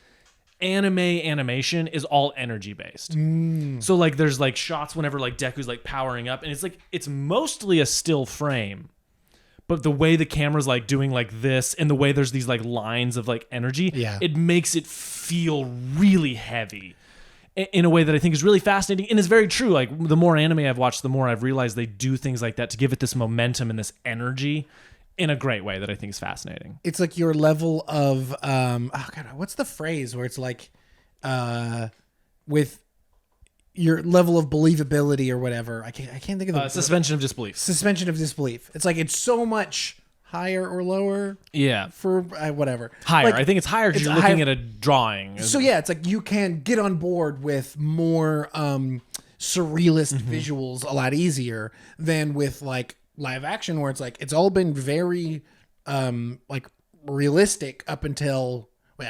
animation is all energy based. So like there's like shots whenever like Deku's like powering up, and it's like it's mostly a still frame, but the way the camera's like doing like this, and the way there's these like lines of like energy, it makes it feel really heavy in a way that I think is really fascinating and is very true. Like the more anime I've watched, the more I've realized they do things like that to give it this momentum and this energy in a great way that I think is fascinating. It's like your level of what's the phrase where it's like with your level of believability or whatever. I can't think of the suspension of disbelief. Suspension of disbelief. It's like it's so much higher or lower. Yeah. For whatever. Higher. Like, I think it's higher because you're looking at a drawing. So yeah, it's like you can get on board with more surrealist visuals a lot easier than with like live action, where it's like it's all been very like realistic up until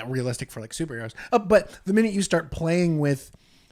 realistic for like superheroes. But the minute you start playing with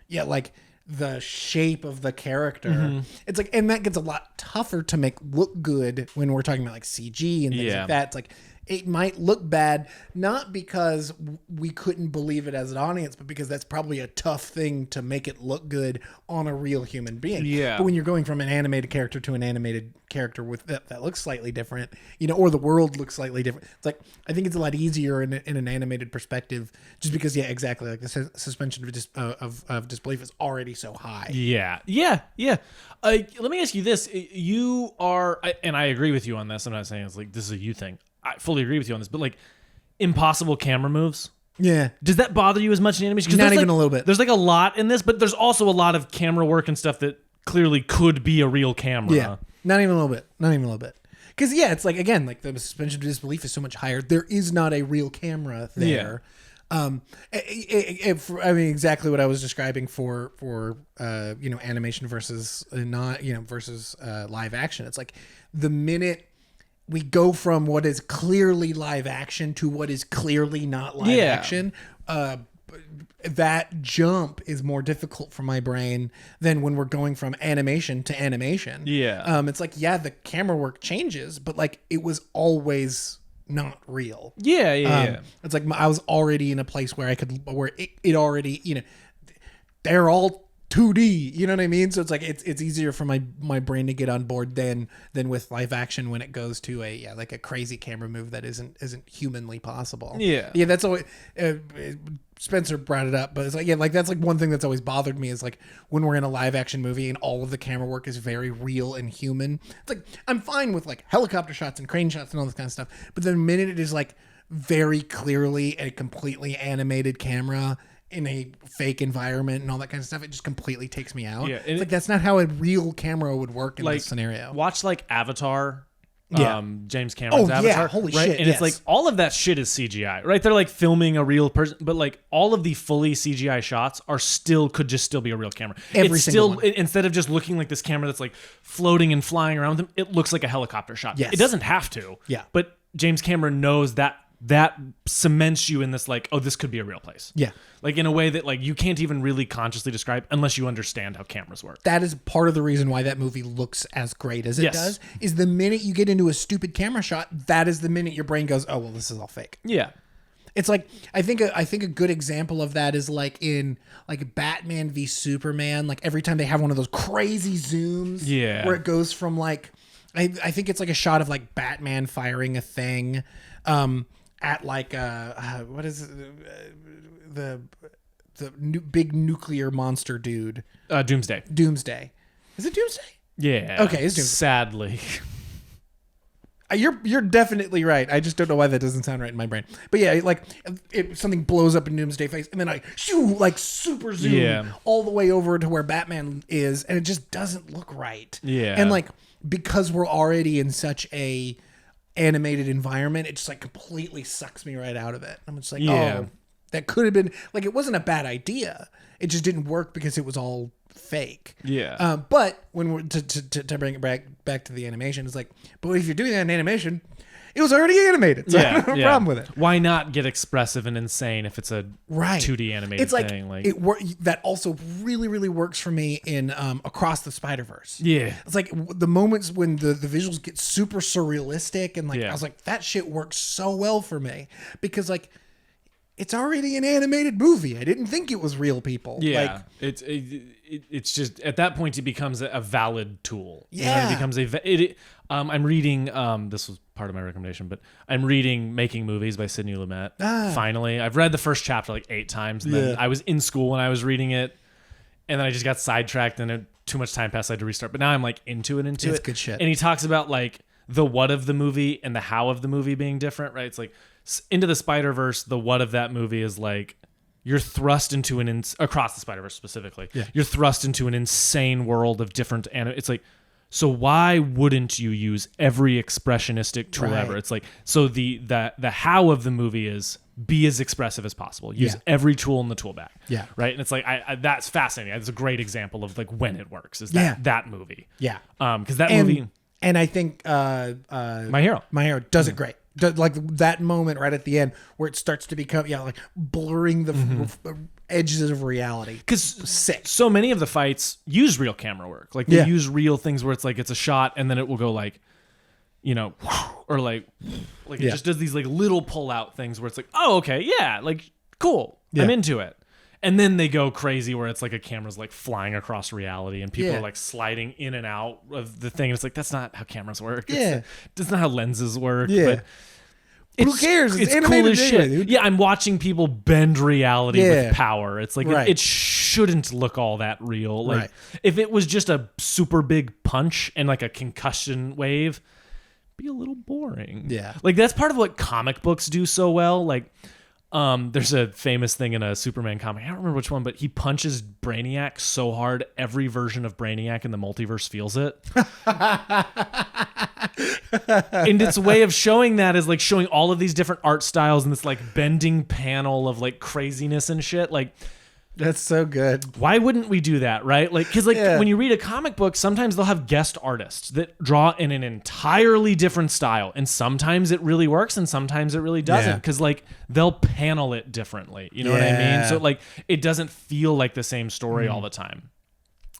like the shape of the character, it's like, and that gets a lot tougher to make look good when we're talking about like CG and things like that. It's like it might look bad, not because we couldn't believe it as an audience, but because that's probably a tough thing to make it look good on a real human being. Yeah. But when you're going from an animated character to an animated character with that looks slightly different, or the world looks slightly different, it's like I think it's a lot easier in an animated perspective, just because exactly, like the suspension of disbelief is already so high. Yeah. Let me ask you this: you are, and I agree with you on this. I'm not saying it's like this is a you thing. I fully agree with you on this, but like impossible camera moves. Yeah. Does that bother you as much in animation? Not even a little bit. There's like a lot in this, but there's also a lot of camera work and stuff that clearly could be a real camera. Yeah. Not even a little bit. Because it's like, again, like the suspension of disbelief is so much higher. There is not a real camera there. I mean, exactly what I was describing for animation versus versus live action. It's like the minute we go from what is clearly live action to what is clearly not live action, that jump is more difficult for my brain than when we're going from animation to animation. It's like, the camera work changes, but like it was always not real. It's like I was already in a place where it already, they're all 2D, you know what I mean? So it's like it's easier for my brain to get on board than with live action when it goes to a crazy camera move that isn't humanly possible. That's always Spencer brought it up, but it's like that's like one thing that's always bothered me is like when we're in a live action movie and all of the camera work is very real and human. It's like I'm fine with like helicopter shots and crane shots and all this kind of stuff, but the minute it is like very clearly a completely animated camera in a fake environment and all that kind of stuff, it just completely takes me out. It's like that's not how a real camera would work in this scenario. Watch like Avatar, James Cameron's Avatar. Holy right? shit! And it's like all of that shit is CGI, right? They're like filming a real person, but like all of the fully CGI shots could just still be a real camera. Every single one. Instead of just looking like this camera that's like floating and flying around them, it looks like a helicopter shot. Yes. It doesn't have to. Yeah. But James Cameron knows that that cements you in this like, oh, this could be a real place. Yeah. Like in a way that like you can't even really consciously describe unless you understand how cameras work. That is part of the reason why that movie looks as great as it does, is the minute you get into a stupid camera shot, that is the minute your brain goes, oh, well, this is all fake. Yeah. It's like, I think a good example of that is like in like Batman v Superman, like every time they have one of those crazy zooms where it goes from like, I think it's like a shot of like Batman firing a thing, at like what is it? The big nuclear monster dude. Doomsday. Doomsday. Is it Doomsday? Yeah. Okay, it's Doomsday. Sadly. You're definitely right. I just don't know why that doesn't sound right in my brain. But yeah, like something blows up in Doomsday face, and then I like super zoom all the way over to where Batman is, and it just doesn't look right. Yeah. And like because we're already in such a animated environment, it just like completely sucks me right out of it. I'm just like, oh, that could have been like, it wasn't a bad idea. It just didn't work because it was all fake. Yeah. But when we're to bring it back to the animation, it's like, but if you're doing that in animation, it was already animated. So I don't have a problem with it. Why not get expressive and insane if it's a 2D animated thing? Like that also really, really works for me in Across the Spider-Verse. Yeah. It's like the moments when the visuals get super surrealistic and like I was like, that shit works so well for me because like it's already an animated movie. I didn't think it was real people. Yeah. Like, it's just at that point it becomes a valid tool. Yeah. It becomes I'm reading this was part of my recommendation, but I'm reading Making Movies by Sidney Lumet. Finally, I've read the first chapter like 8 times, and then I was in school when I was reading it, and then I just got sidetracked, and too much time passed. I had to restart. But now I'm like into it. It's good shit. And he talks about like the what of the movie and the how of the movie being different, right? It's like Into the Spider-Verse. The what of that movie is like you're thrust into Across the Spider-Verse specifically. Yeah. You're thrust into an insane world of different. It's like. So why wouldn't you use every expressionistic tool ever? It's like, so the how of the movie is be as expressive as possible. Use every tool in the tool bag. Yeah. Right. And it's like, that's fascinating. That's a great example of like when it works is that movie. Yeah. Because that movie. And I think My Hero does it great. Like that moment right at the end where it starts to become like blurring the edges of reality. Because so many of the fights use real camera work. Like they use real things where it's like it's a shot and then it will go like, you know, or like it just does these like little pull out things where it's like, oh, okay, yeah, like cool, I'm into it. And then they go crazy where it's like a camera's like flying across reality and people are like sliding in and out of the thing. And it's like, that's not how cameras work. That's not how lenses work. But who cares? It's cool as shit. Dude. Yeah, I'm watching people bend reality with power. It's like it shouldn't look all that real. Like if it was just a super big punch and like a concussion wave, it'd be a little boring. Yeah. Like that's part of what comic books do so well. Like there's a famous thing in a Superman comic. I don't remember which one, but he punches Brainiac so hard every version of Brainiac in the multiverse feels it. And its way of showing that is like showing all of these different art styles and this like bending panel of like craziness and shit. Like that's so good. Why wouldn't we do that, right? Like, because like when you read a comic book, sometimes they'll have guest artists that draw in an entirely different style, and sometimes it really works, and sometimes it really doesn't, because like they'll panel it differently. You know what I mean? So like it doesn't feel like the same story all the time.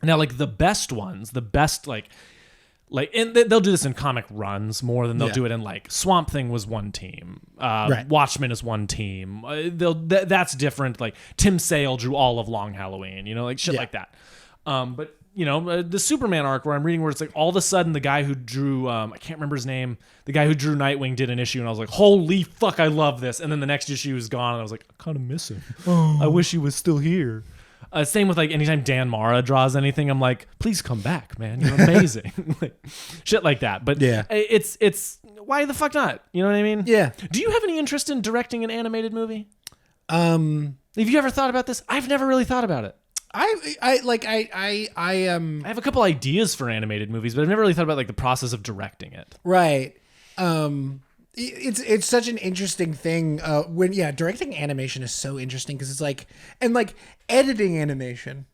Now, like the best ones, and they'll do this in comic runs more than they'll do it in like Swamp Thing was one team, Watchmen is one team. That's different. Like Tim Sale drew all of Long Halloween, you know, like shit like that. But you know, the Superman arc where I'm reading where it's like all of a sudden the guy who drew, I can't remember his name, the guy who drew Nightwing did an issue and I was like, holy fuck, I love this. And then the next issue is gone and I was like, I kind of miss him. I wish he was still here. Same with like anytime Dan Mara draws anything, I'm like, please come back, man. You're amazing. Like, shit like that. But it's why the fuck not? You know what I mean? Yeah. Do you have any interest in directing an animated movie? Have you ever thought about this? I've never really thought about it. I have a couple ideas for animated movies, but I've never really thought about like the process of directing it. Right. It's such an interesting thing when directing animation is so interesting because it's like, and like editing animation,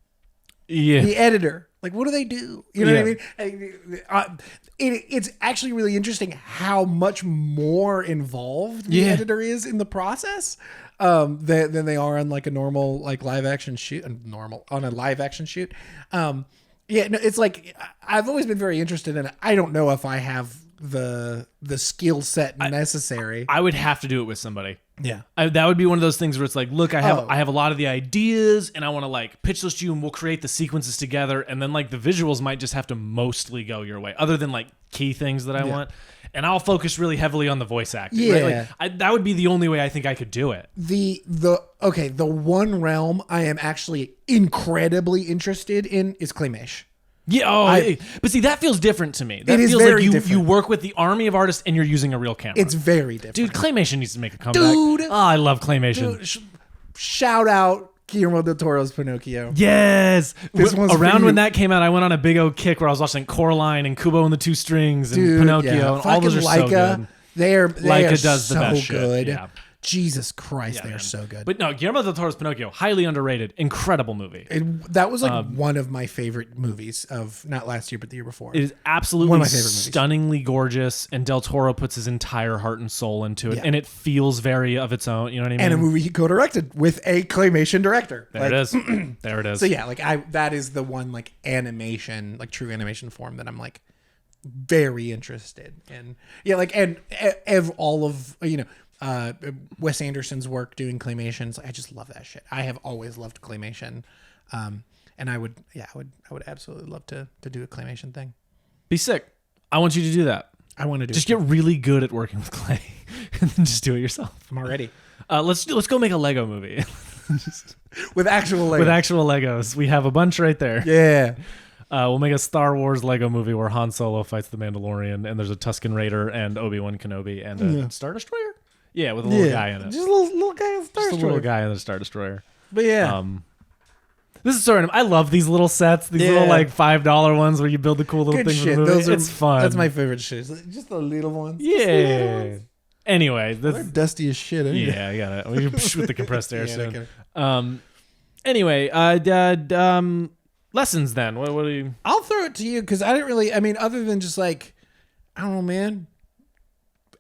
the editor Like, what do they do? You know what I mean? It's actually really interesting how much more involved the editor is in the process than they are on like a normal like live action shoot. On a live action shoot. No, it's like I've always been very interested in it. I don't know if I have the skill set necessary. I would have to do it with somebody. Yeah, that would be one of those things where it's like, look, I have a lot of the ideas, and I want to like pitch those to you, and we'll create the sequences together, and then like the visuals might just have to mostly go your way, other than like key things that I want, and I'll focus really heavily on the voice acting. Yeah, right? Like, that would be the only way I think I could do it. The one realm I am actually incredibly interested in is claymation. Yeah, but see, that feels different to me. That feels like different. You work with the army of artists and you're using a real camera. It's very different. Dude, claymation needs to make a comeback. Dude. Oh, I love claymation. Dude, shout out Guillermo del Toro's Pinocchio. Yes. Around when that came out, I went on a big old kick where I was watching Coraline and Kubo and the Two Strings and Pinocchio. And all those are so good. They are does so the best good. Shit. Yeah. Jesus Christ, they are so good. But no, Guillermo del Toro's Pinocchio, highly underrated, incredible movie. That was like one of my favorite movies of not last year, but the year before. It is absolutely one of my favorite movies. Stunningly gorgeous, and del Toro puts his entire heart and soul into it, and it feels very of its own. You know what I mean? And a movie he co-directed with a claymation director. There it is. There it is. So yeah, like that is the one like animation, like true animation form that I'm like very interested in. Yeah, like and all of Wes Anderson's work doing claymations. I just love that shit. I have always loved claymation, and I would absolutely love to do a claymation thing. Be sick. I want you to do that. I want to do. Just get really good at working with clay, and then just do it yourself. I'm already. Let's go make a Lego movie with actual Legos. With actual Legos. We have a bunch right there. Yeah. We'll make a Star Wars Lego movie where Han Solo fights the Mandalorian, and there's a Tusken Raider and Obi-Wan Kenobi and a Star Destroyer. Yeah, with a little guy in it. Just a little guy in the Star Destroyer. Just a little guy in the Star Destroyer. But yeah. This is sort of, I love these little sets, these little like $5 ones where you build the cool little things. It's fun. That's my favorite shit. Just the little ones. Yeah. Little ones. Anyway, they're dusty as shit. Yeah, I got it. We with the compressed air soon. Anyway, lessons then. What do you? I'll throw it to you because I didn't really. I mean, other than just like, I don't know, man.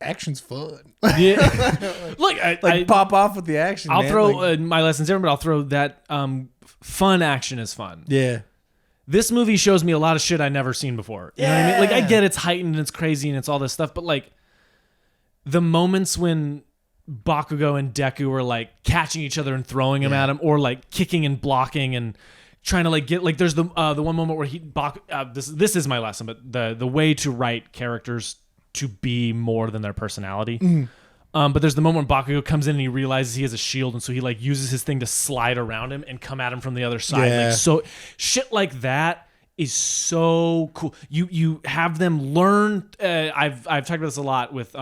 Action's fun. Yeah. Look, I pop off with the action. I'll throw my lessons there, but I'll throw that fun action is fun. Yeah. This movie shows me a lot of shit I never seen before. You know what I mean? Like, I get it's heightened and it's crazy and it's all this stuff, but like the moments when Bakugo and Deku are like catching each other and throwing them at him, or like kicking and blocking and trying to like get like there's the one moment where this is my lesson, but the way to write characters to be more than their personality. But there's the moment when Bakugo comes in and he realizes he has a shield, and so he like uses his thing to slide around him and come at him from the other side. Like, so shit like that is so cool. You have them learn. I've talked about this a lot with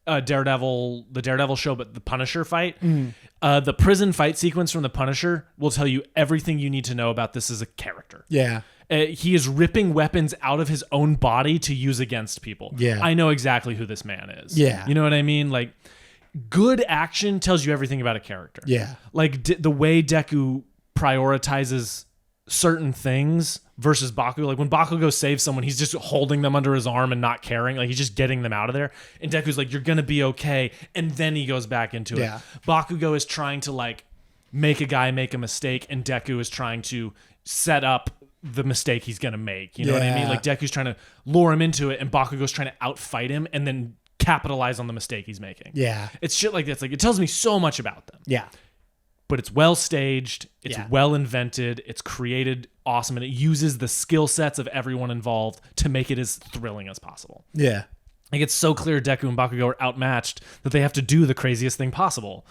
Daredevil, the Daredevil show, but the Punisher fight. The prison fight sequence from the Punisher will tell you everything you need to know about this as a character. Yeah. He is ripping weapons out of his own body to use against people. Yeah. I know exactly who this man is. Yeah. You know what I mean? Like, good action tells you everything about a character. Yeah. Like, the way Deku prioritizes certain things versus Bakugo. Like, when Bakugo saves someone, he's just holding them under his arm and not caring. Like, he's just getting them out of there. And Deku's like, you're going to be okay. And then he goes back into it. Bakugo is trying to, like, make a guy make a mistake, and Deku is trying to set up the mistake he's gonna make. You know what I mean? Like, Deku's trying to lure him into it, and Bakugo's trying to outfight him and then capitalize on the mistake he's making. Yeah. It's shit like that. It's like, it tells me so much about them. Yeah. But it's well staged, it's well invented, it's created awesome, and it uses the skill sets of everyone involved to make it as thrilling as possible. Yeah. Like, it's so clear Deku and Bakugo are outmatched that they have to do the craziest thing possible,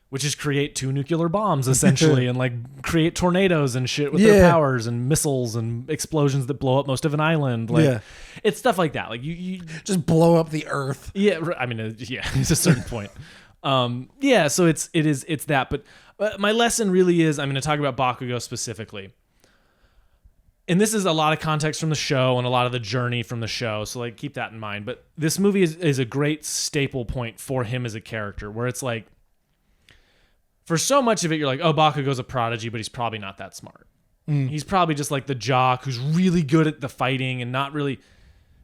which is create 2 nuclear bombs, essentially, and, like, create tornadoes and shit with their powers, and missiles and explosions that blow up most of an island. Like, it's stuff like that. Like, you just blow up the earth. Yeah, I mean, it's a certain point. So it's that. But my lesson really is, I'm going to talk about Bakugo specifically. And this is a lot of context from the show and a lot of the journey from the show, so, like, keep that in mind. But this movie is a great staple point for him as a character, where it's like, for so much of it, you're like, oh, Bakugo's a prodigy, but he's probably not that smart. He's probably just like the jock who's really good at the fighting and not really.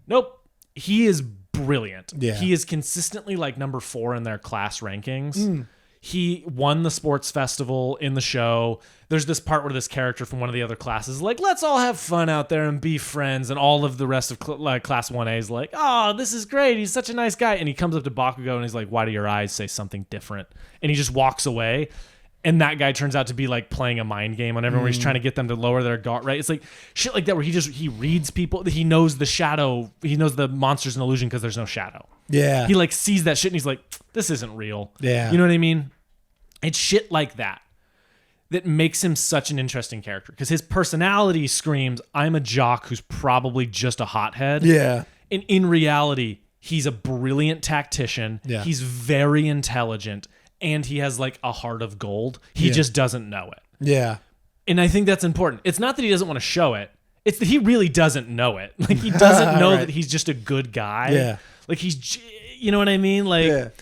Nope. He is brilliant. Yeah. He is consistently like number 4 in their class rankings. He won the sports festival in the show. There's this part where this character from one of the other classes is like, let's all have fun out there and be friends. And all of the rest of class 1A is like, oh, this is great. He's such a nice guy. And he comes up to Bakugo and he's like, why do your eyes say something different? And he just walks away. And that guy turns out to be like playing a mind game on everyone where he's trying to get them to lower their guard, right? It's like shit like that where he reads people. He knows the shadow. He knows the monster's an illusion because there's no shadow. Yeah. He like sees that shit and he's like, this isn't real. Yeah. You know what I mean? It's shit like that makes him such an interesting character because his personality screams, I'm a jock who's probably just a hothead. Yeah. And in reality, he's a brilliant tactician. Yeah. He's very intelligent. And he has like a heart of gold. He just doesn't know it. Yeah. And I think that's important. It's not that he doesn't want to show it. It's that he really doesn't know it. Like he doesn't know that he's just a good guy. Yeah. Like he's, you know what I mean? Like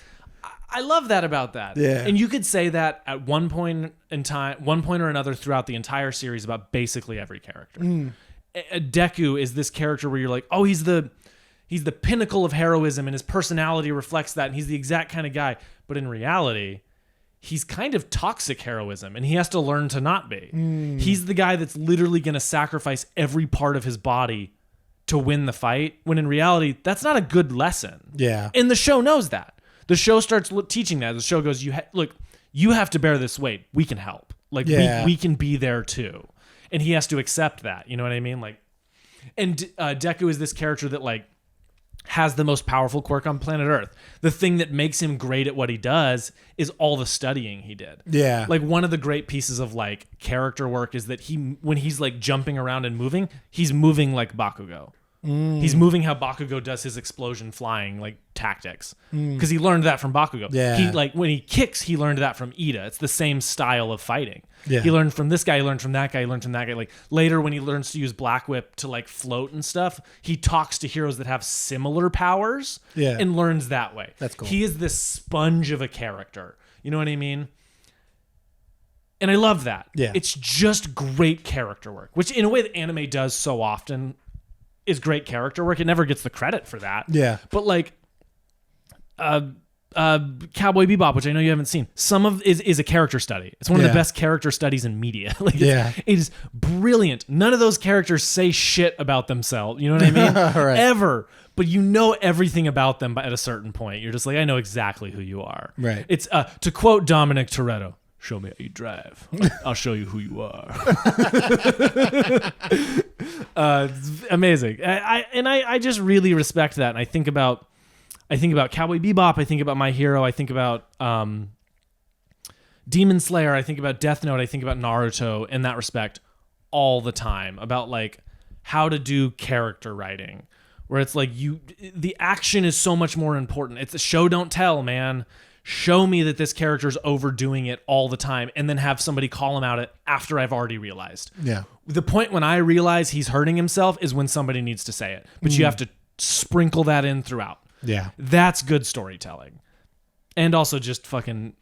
I love that about that. Yeah. And you could say that at one point in time, one point or another throughout the entire series about basically every character. Deku is this character where you're like, oh, he's the pinnacle of heroism and his personality reflects that and he's the exact kind of guy. But in reality, he's kind of toxic heroism and he has to learn to not be. He's the guy that's literally going to sacrifice every part of his body to win the fight, when in reality, that's not a good lesson. Yeah. And the show knows that. The show starts teaching that. The show goes, look, you have to bear this weight. We can help. Like we can be there too. And he has to accept that. You know what I mean? Like, and Deku is this character that like has the most powerful quirk on planet Earth. The thing that makes him great at what he does is all the studying he did. Yeah. Like one of the great pieces of like character work is that when he's like jumping around and moving, he's moving like Bakugo. He's moving how Bakugo does his explosion flying like tactics because he learned that from Bakugo. Yeah. He like when he kicks, he learned that from Ida. It's the same style of fighting. Yeah. He learned from this guy. He learned from that guy. He learned from that guy. Like later when he learns to use Black Whip to like float and stuff, he talks to heroes that have similar powers and learns that way. That's cool. He is this sponge of a character. You know what I mean? And I love that. Yeah. It's just great character work, which in a way that anime does so often is great character work. It never gets the credit for that. Yeah. But like Cowboy Bebop, which I know you haven't seen, is a character study. It's one of the best character studies in media. Like it is brilliant. None of those characters say shit about themselves. You know what I mean? Right. Ever. But you know everything about them at a certain point. You're just like, I know exactly who you are. Right. It's to quote Dominic Toretto, show me how you drive. I'll show you who you are. It's amazing. I just really respect that. And I think about Cowboy Bebop. I think about My Hero. I think about Demon Slayer. I think about Death Note. I think about Naruto in that respect all the time about like how to do character writing, where it's like the action is so much more important. It's a show don't tell, man. Show me that this character's overdoing it all the time and then have somebody call him out it after I've already realized. Yeah. The point when I realize he's hurting himself is when somebody needs to say it. But you have to sprinkle that in throughout. Yeah. That's good storytelling. And also just fucking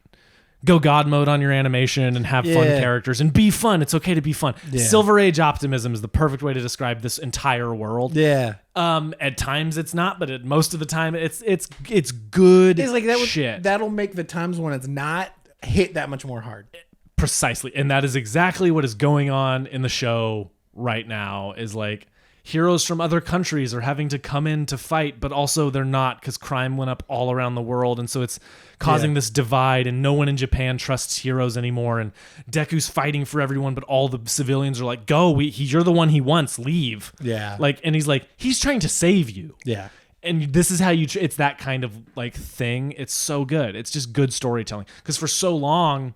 go God mode on your animation and have fun characters and be fun. It's okay to be fun. Yeah. Silver Age optimism is the perfect way to describe this entire world. Yeah. At times it's not, but at most of the time it's good It's like that shit. That'll make the times when it's not hit that much more hard. Precisely. And that is exactly what is going on in the show right now is like heroes from other countries are having to come in to fight, but also they're not because crime went up all around the world. And so it's causing this divide and no one in Japan trusts heroes anymore. And Deku's fighting for everyone, but all the civilians are like, go, you're the one he wants, leave. Yeah. Like, and he's like, he's trying to save you. Yeah. And this is how it's that kind of like thing. It's so good. It's just good storytelling. Because for so long,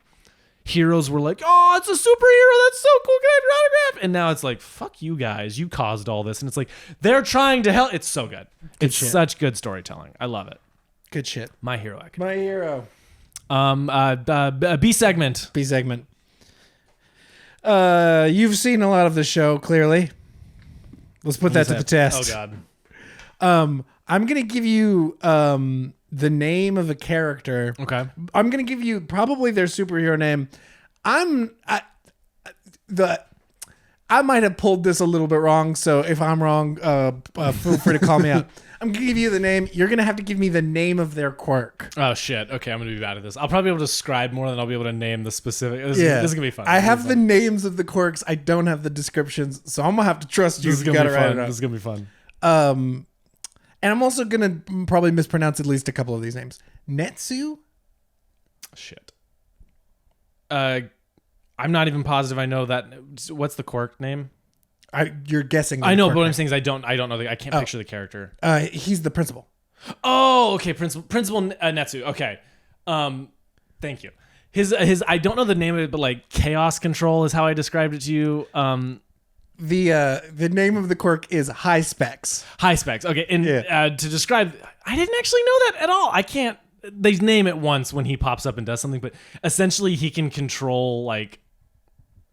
heroes were like, oh, it's a superhero. That's so cool. Can I have your autograph? And now it's like, fuck you guys. You caused all this. And it's like, they're trying to help. It's so good. It's such good storytelling. I love it. Good shit. My Hero Academia. My Hero. B segment. B segment. You've seen a lot of the show, clearly. Let's put that to the test. Oh, God. I'm going to give you the name of a character. Okay. I'm going to give you probably their superhero name. I might have pulled this a little bit wrong, so if I'm wrong, feel free to call me out. I'm going to give you the name. You're going to have to give me the name of their quirk. Oh, shit. Okay, I'm going to be bad at this. I'll probably be able to describe more than I'll be able to name the specific. This is going to be fun. I have the names of the quirks. I don't have the descriptions, so I'm going to have to trust you. This is going to be fun. This is going to be fun. And I'm also going to probably mispronounce at least a couple of these names. Netsu? Shit. I'm not even positive I know that. What's the quirk name? You're guessing. I know, but what I'm saying is I don't know. I can't picture the character. He's the principal. Oh, okay. Principal Netsu. Okay. Thank you. His I don't know the name of it, but like chaos control is how I described it to you. The name of the quirk is High Specs. High Specs. Okay, and to describe, I didn't actually know that at all. I can't. They name it once when he pops up and does something, but essentially he can control like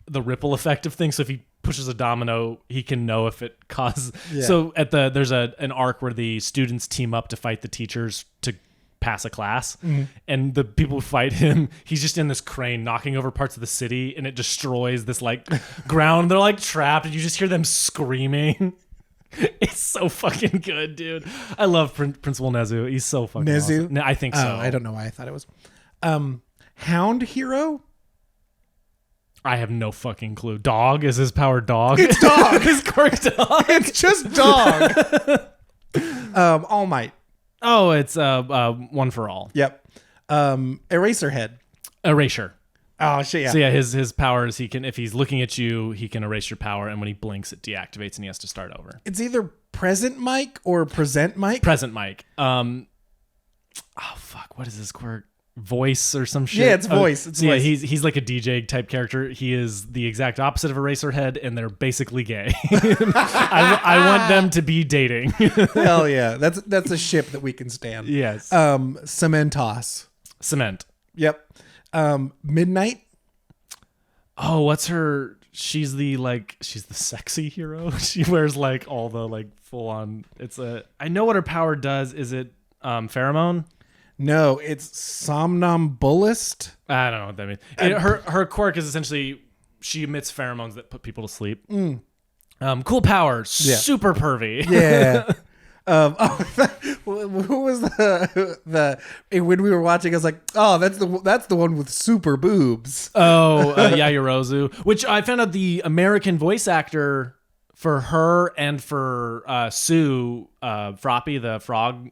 the ripple effect of things. So if he pushes a domino, he can know if it causes. Yeah. So there's an arc where the students team up to fight the teachers to pass a class, and the people who fight him, he's just in this crane knocking over parts of the city, and it destroys this like ground. They're like trapped, and you just hear them screaming. It's so fucking good, dude. I love Principal Nezu. He's so fucking Nezu. Awesome. I think so. I don't know why I thought it was Hound Hero. I have no fucking clue. Dog is his power. Dog. It's dog. His quirk dog. It's just dog. All Might. Oh, it's one for all. Yep. Eraserhead. Erasure. Oh shit! Yeah. So yeah, his powers, he can, if he's looking at you, he can erase your power, and when he blinks, it deactivates, and he has to start over. It's either Present Mike or Present Mike. Present Mike. Oh fuck! What is his quirk? Voice or some shit? Yeah, it's voice. It's voice. Yeah, he's like a DJ type character. He is the exact opposite of Eraserhead, and they're basically gay. I want them to be dating. Hell yeah, that's a ship that we can stand. Yes. Cementos. Cement. Yep. Midnight. Oh, what's her? She's the sexy hero. She wears like all the like full on. I know what her power does. Is it pheromone? No, it's somnambulist. I don't know what that means. Her quirk is essentially she emits pheromones that put people to sleep. Cool power. Yeah. Super pervy. Yeah. Who was the when we were watching? I was like, oh, that's the one with super boobs. Oh, Yayorozu, which I found out the American voice actor for her and for Sue Froppy, the frog,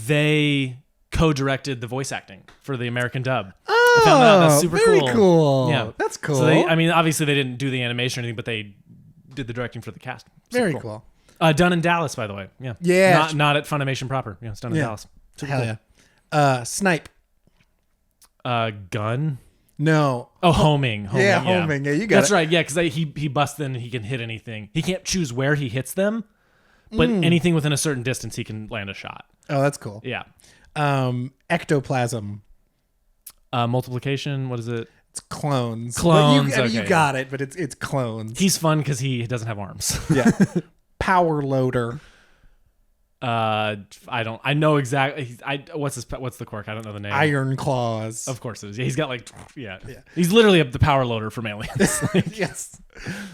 they co-directed the voice acting for the American dub. Oh, I found that. That's super very cool. Yeah, that's cool. So obviously they didn't do the animation or anything, but they did the directing for the cast. Super very cool. Done in Dallas, by the way. Yeah. Yeah. Not at Funimation proper. Yeah, it's done in Dallas. Super cool. Yeah. Snipe. Gun. No. Oh, homing. Yeah, homing. Yeah, you got it. That's right. Yeah, because he busts in and he can hit anything. He can't choose where he hits them, but anything within a certain distance, he can land a shot. Oh, that's cool. Yeah. Ectoplasm. Multiplication. What is it? It's clones. Clones. You got it, but it's clones. He's fun because he doesn't have arms. Yeah. Power loader. I know exactly. What's the quirk? I don't know the name. Iron claws. Of course it is. Yeah, he's got yeah. He's literally the power loader from Aliens. Yes.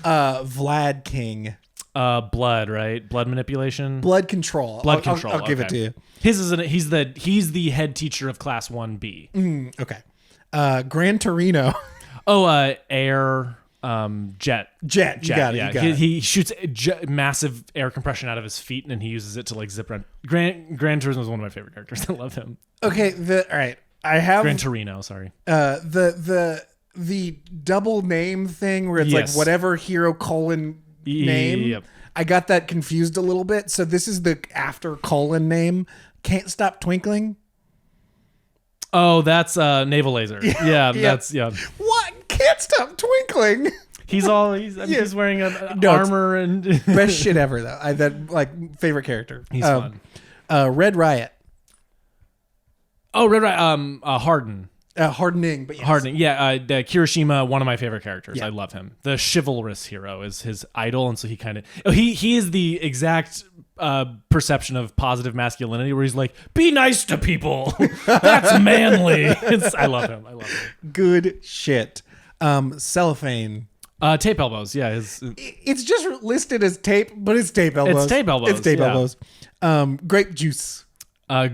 Vlad King. Blood, right? Blood manipulation. Blood control. I'll give it to you. His is he's the head teacher of Class 1B. Okay. Gran Torino. Air. Jet. You got it. Yeah, he shoots massive air compression out of his feet, and then he uses it to like zip around. Gran Turismo is one of my favorite characters. I love him. Okay. All right. I have Gran Torino. Sorry. The double name thing where it's like whatever hero : name. Yep. I got that confused a little bit. So this is the after : name. Can't Stop Twinkling. Oh, that's Naval Laser. Yeah, that's What? Can't Stop Twinkling. He's wearing an armor and best shit ever though. That like favorite character. He's fun. Red Riot. Oh, Red Riot. Harden. Hardening, but yes. Hardening. Yeah, the Kirishima, one of my favorite characters. Yeah. I love him. The chivalrous hero is his idol, and so he kind of he is the exact perception of positive masculinity, where he's like, "Be nice to people. That's manly." I love him. Good shit. Cellophane. Tape elbows. Yeah, It's just listed as tape, but it's tape elbows. It's tape elbows. It's tape yeah. elbows. Grape juice. I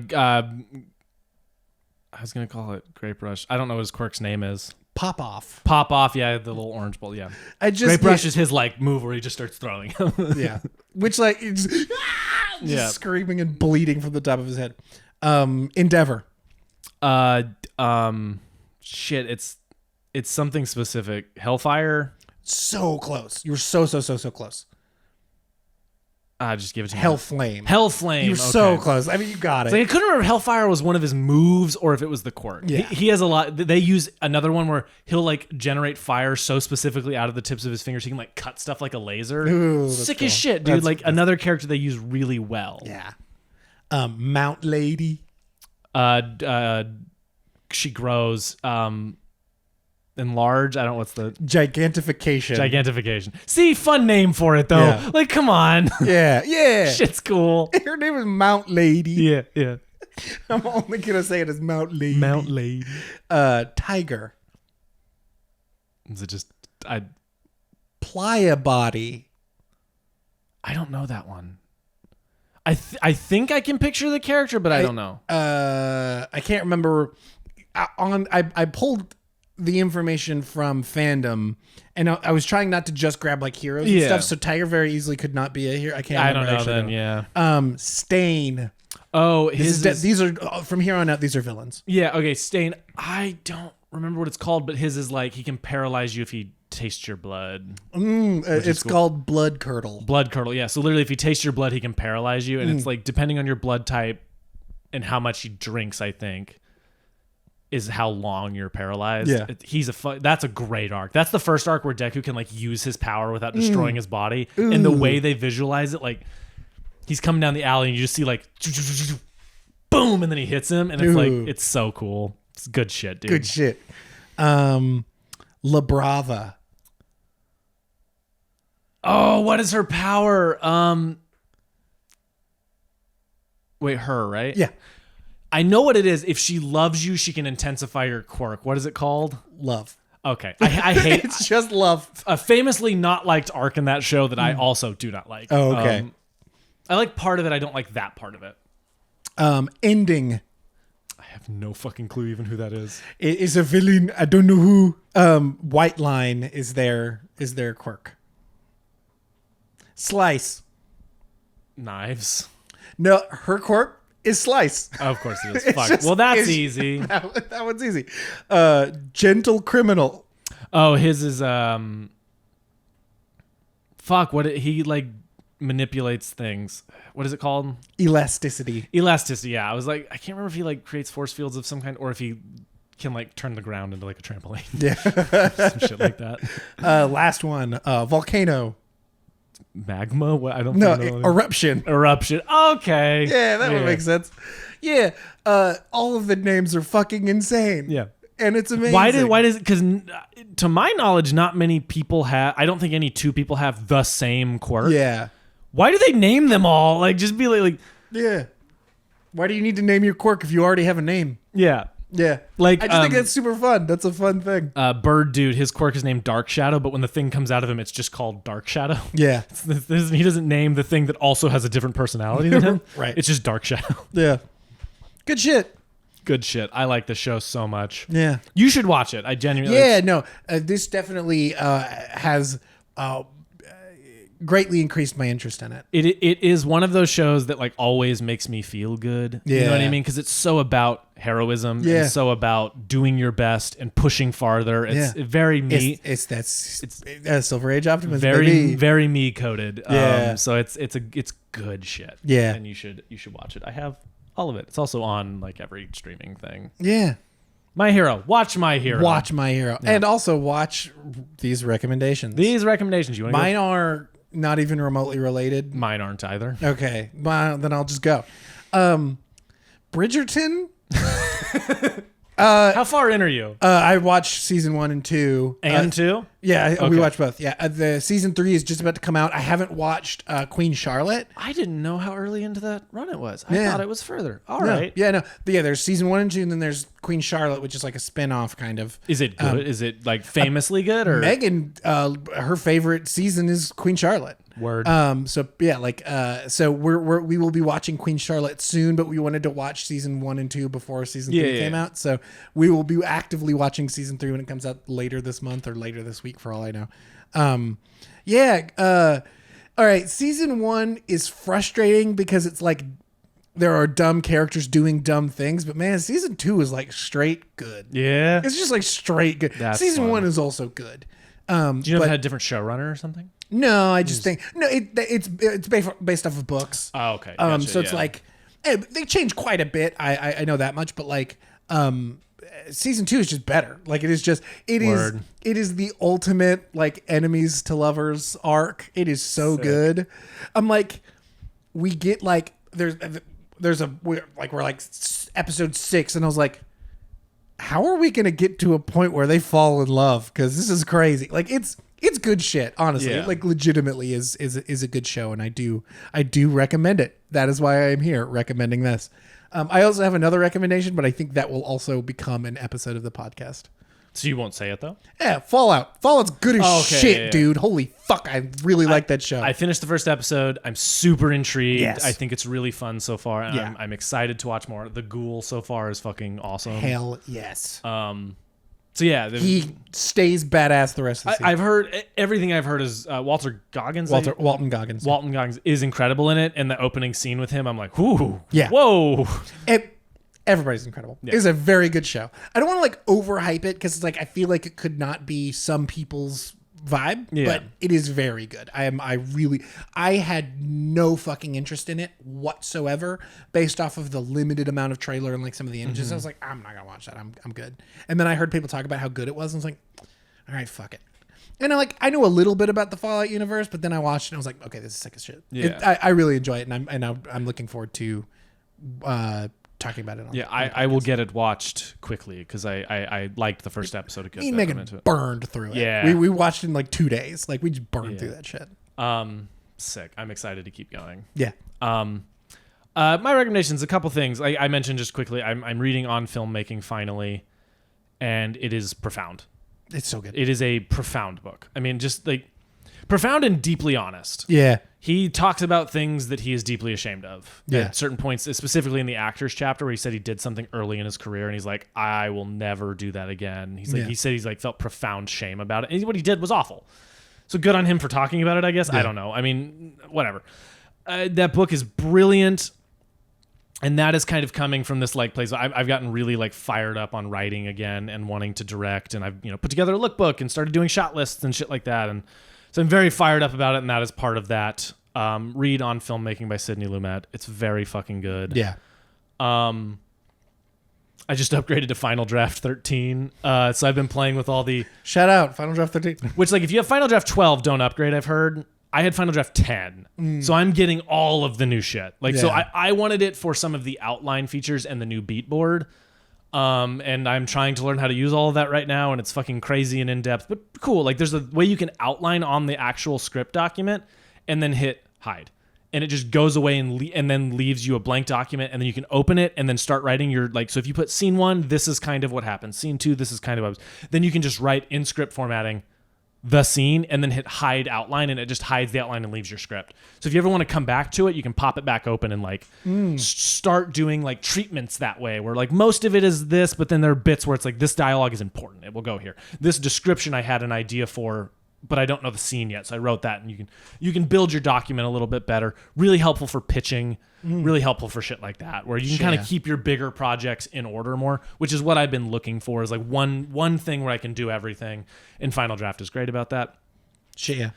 was gonna call it Grape Rush. I don't know what his quirk's name is. Pop off. Pop off. Yeah, the little orange ball. Yeah. Grape Rush is his like move where he just starts throwing. Yeah. Which like it's just screaming and bleeding from the top of his head. Endeavor. Shit. It's something specific. Hellfire. So close. You were so close. Just give it to me. Hellflame. Hellflame. You're so close. I mean, you got it. So I couldn't remember if Hellfire was one of his moves or if it was the quirk. Yeah. He has a lot. They use another one where he'll like generate fire so specifically out of the tips of his fingers he can like cut stuff like a laser. Ooh, Sick cool. as shit, dude. Like another character they use really well. Yeah. Mount Lady. She grows. Enlarge. I don't know what's the Gigantification. See, fun name for it though. Yeah. Like, come on. Yeah. Shit's cool. Her name is Mount Lady. Yeah. I'm only gonna say it as Mount Lady. Mount Lady. Tiger. Is it just Playa Body. I don't know that one. I think I can picture the character, but I don't know. I can't remember. I pulled the information from fandom, and I was trying not to just grab like heroes and stuff. So Tiger very easily could not be a hero. I can't. I remember, don't know then. Yeah. Stain. Oh, These are from here on out. These are villains. Yeah. Okay. Stain. I don't remember what it's called, but his is like he can paralyze you if he tastes your blood. It's called Blood Curdle. Blood Curdle. Yeah. So literally, if he tastes your blood, he can paralyze you, and it's like depending on your blood type and how much he drinks, I think, is how long you're paralyzed. Yeah. That's a great arc. That's the first arc where Deku can like use his power without destroying his body. And the way they visualize it, like he's coming down the alley and you just see like boom, and then he hits him, and it's like it's so cool. It's good shit, dude. Good shit. La Brava. Oh, what is her power? Wait, her, right? Yeah. I know what it is. If she loves you, she can intensify your quirk. What is it called? Love. Okay. I hate It's just love. a famously not liked arc in that show that I also do not like. Oh, okay. I like part of it. I don't like that part of it. Ending. I have no fucking clue even who that is. It is a villain. I don't know who. White Line is their quirk. Slice. Knives. No, her quirk is Slice. Of course it is. Fuck. Well, that's easy. That one's easy. Gentle Criminal. Oh, his is fuck. He like manipulates things. What is it called? Elasticity. Elasticity. Yeah, I was like, I can't remember if he like creates force fields of some kind or if he can like turn the ground into like a trampoline. Yeah. Some shit like that. Last one. Volcano. Magma? What? I don't know. Eruption. Okay. Yeah, that would make sense. Yeah. All of the names are fucking insane. Yeah. And it's amazing. Why does because to my knowledge, not many people have. I don't think any two people have the same quirk. Yeah. Why do they name them all? Like, just be like. Yeah. Why do you need to name your quirk if you already have a name? Yeah. Yeah. Like, I just think that's super fun. That's a fun thing. Bird Dude, his quirk is named Dark Shadow, but when the thing comes out of him, it's just called Dark Shadow. Yeah. He doesn't name the thing that also has a different personality than him. Right. It's just Dark Shadow. Yeah. Good shit. Good shit. I like the show so much. Yeah. You should watch it. I genuinely. Yeah, no. This definitely has greatly increased my interest in it. It is one of those shows that like always makes me feel good. Yeah. You know what I mean? Because it's so about heroism and so about doing your best and pushing farther. It's very me. It's Silver Age optimism. Very baby. very me coded. Yeah. So it's good shit. Yeah. And you should watch it. I have all of it. It's also on like every streaming thing. Yeah. My Hero. Watch My Hero. Watch My Hero. Yeah. And also watch these recommendations. These recommendations. You want Mine are not even remotely related. Mine aren't either. Okay. Well, then I'll just go. Bridgerton. How far in are you? I watched season 1 and 2. And 2? Yeah, we watched both. Yeah, the season 3 is just about to come out. I haven't watched Queen Charlotte. I didn't know how early into that run it was. I Yeah. thought it was further. All No. right. Yeah, no. But yeah, there's season 1 and 2, and then there's Queen Charlotte, which is like a spin-off kind of. Is it good? Is it like famously good or Megan, her favorite season is Queen Charlotte. word? So yeah, so we will be watching Queen Charlotte soon, but we wanted to watch season 1 and 2 before season 3 came out. So we will be actively watching season 3 when it comes out later this month or later this week, for all I know. All right. Season 1 is frustrating because it's like there are dumb characters doing dumb things, but man, season 2 is like straight good. Yeah. It's just like straight good. That's Season fun. 1 is also good. Do you know if but- it had a different showrunner or something? No, I just think it's based off of books. Oh, okay. So it's like they changed quite a bit. I know that much, but like season 2 is just better. Like it is the ultimate like enemies to lovers arc. It is so good. I'm like, we get like we're like episode 6, and I was like, how are we gonna get to a point where they fall in love? Because this is crazy. Like it's good shit, honestly. Yeah. It, like legitimately is a good show, and I do recommend it. That is why I am here recommending this. I also have another recommendation, but I think that will also become an episode of the podcast. So you won't say it though? Yeah, Fallout. Fallout's good as shit, yeah. dude. Holy fuck, I really like that show. I finished the first episode. I'm super intrigued. Yes. I think it's really fun so far. And Yeah. I'm excited to watch more. The Ghoul so far is fucking awesome. Hell yes. So yeah, He stays badass the rest of the season. I've heard everything I've heard is Walter Goggins. Walton Goggins. Walton Goggins is incredible in it, and the opening scene with him, I'm like, whoo, Yeah. whoa. Everybody's incredible. Yeah. It's a very good show. I don't want to like overhype it because it's like I feel like it could not be some people's vibe, Yeah. but it is very good. I had no fucking interest in it whatsoever based off of the limited amount of trailer and like some of the images. I was like, I'm not gonna watch that. I'm good. And then I heard people talk about how good it was, and I was like, all right, fuck it. And I know a little bit about the Fallout universe, but then I watched it and I was like, okay, this is sick as shit. Yeah. I really enjoy it, and I'm looking forward to talking about it. Yeah, I will get it watched quickly because I liked the first episode. Me and Megan burned through it. Yeah. We watched it in like 2 days. Like we just burned through that shit. Sick. I'm excited to keep going. Yeah. My recommendations, a couple things. I mentioned just quickly. I'm reading On Filmmaking finally, and it is profound. It's so good. It is a profound book. I mean, just like profound and deeply honest. Yeah. He talks about things that he is deeply ashamed of at certain points, specifically in the actors chapter where he said he did something early in his career and he's like, I will never do that again. He's like, he said he's like felt profound shame about it. And what he did was awful. So good on him for talking about it, I guess. Yeah. I don't know. I mean, whatever. That book is brilliant. And that is kind of coming from this like place. I've gotten really like fired up on writing again and wanting to direct. And I've, put together a lookbook and started doing shot lists and shit like that. And so I'm very fired up about it, and that is part of that. Read On Filmmaking by Sidney Lumet. It's very fucking good. Yeah. I just upgraded to Final Draft 13. So I've been playing with all the... Shout out, Final Draft 13. Which, like, if you have Final Draft 12, don't upgrade, I've heard. I had Final Draft 10. So I'm getting all of the new shit. Like, so I wanted it for some of the outline features and the new beat board. And I'm trying to learn how to use all of that right now, and it's fucking crazy and in-depth, but cool. Like, there's a way you can outline on the actual script document and then hit hide. And it just goes away and then leaves you a blank document, and then you can open it and then start writing your, like, so if you put scene 1, this is kind of what happens. Scene 2, this is kind of what happens. Then you can just write in script formatting the scene and then hit hide outline, and it just hides the outline and leaves your script. So if you ever want to come back to it, you can pop it back open and like start doing like treatments that way, where like most of it is this, but then there are bits where it's like this dialogue is important, it will go here. This description I had an idea for, but I don't know the scene yet, so I wrote that, and you can build your document a little bit better. Really helpful for pitching, really helpful for shit like that, where you can kind of keep your bigger projects in order more, which is what I've been looking for, is like one thing where I can do everything, and Final Draft is great about that. Shit, yeah.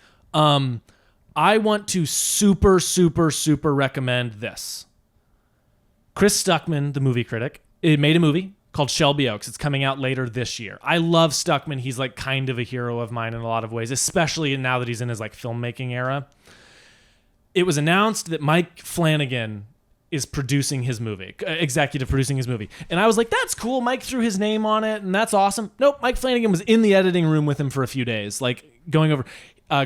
I want to super, super, super recommend this. Chris Stuckman, the movie critic, it made a movie called Shelby Oaks. It's coming out later this year. I love Stuckman. He's like kind of a hero of mine in a lot of ways, especially now that he's in his like filmmaking era. It was announced that Mike Flanagan is producing his movie, executive producing his movie. And I was like, that's cool. Mike threw his name on it, and that's awesome. Nope, Mike Flanagan was in the editing room with him for a few days, like going over.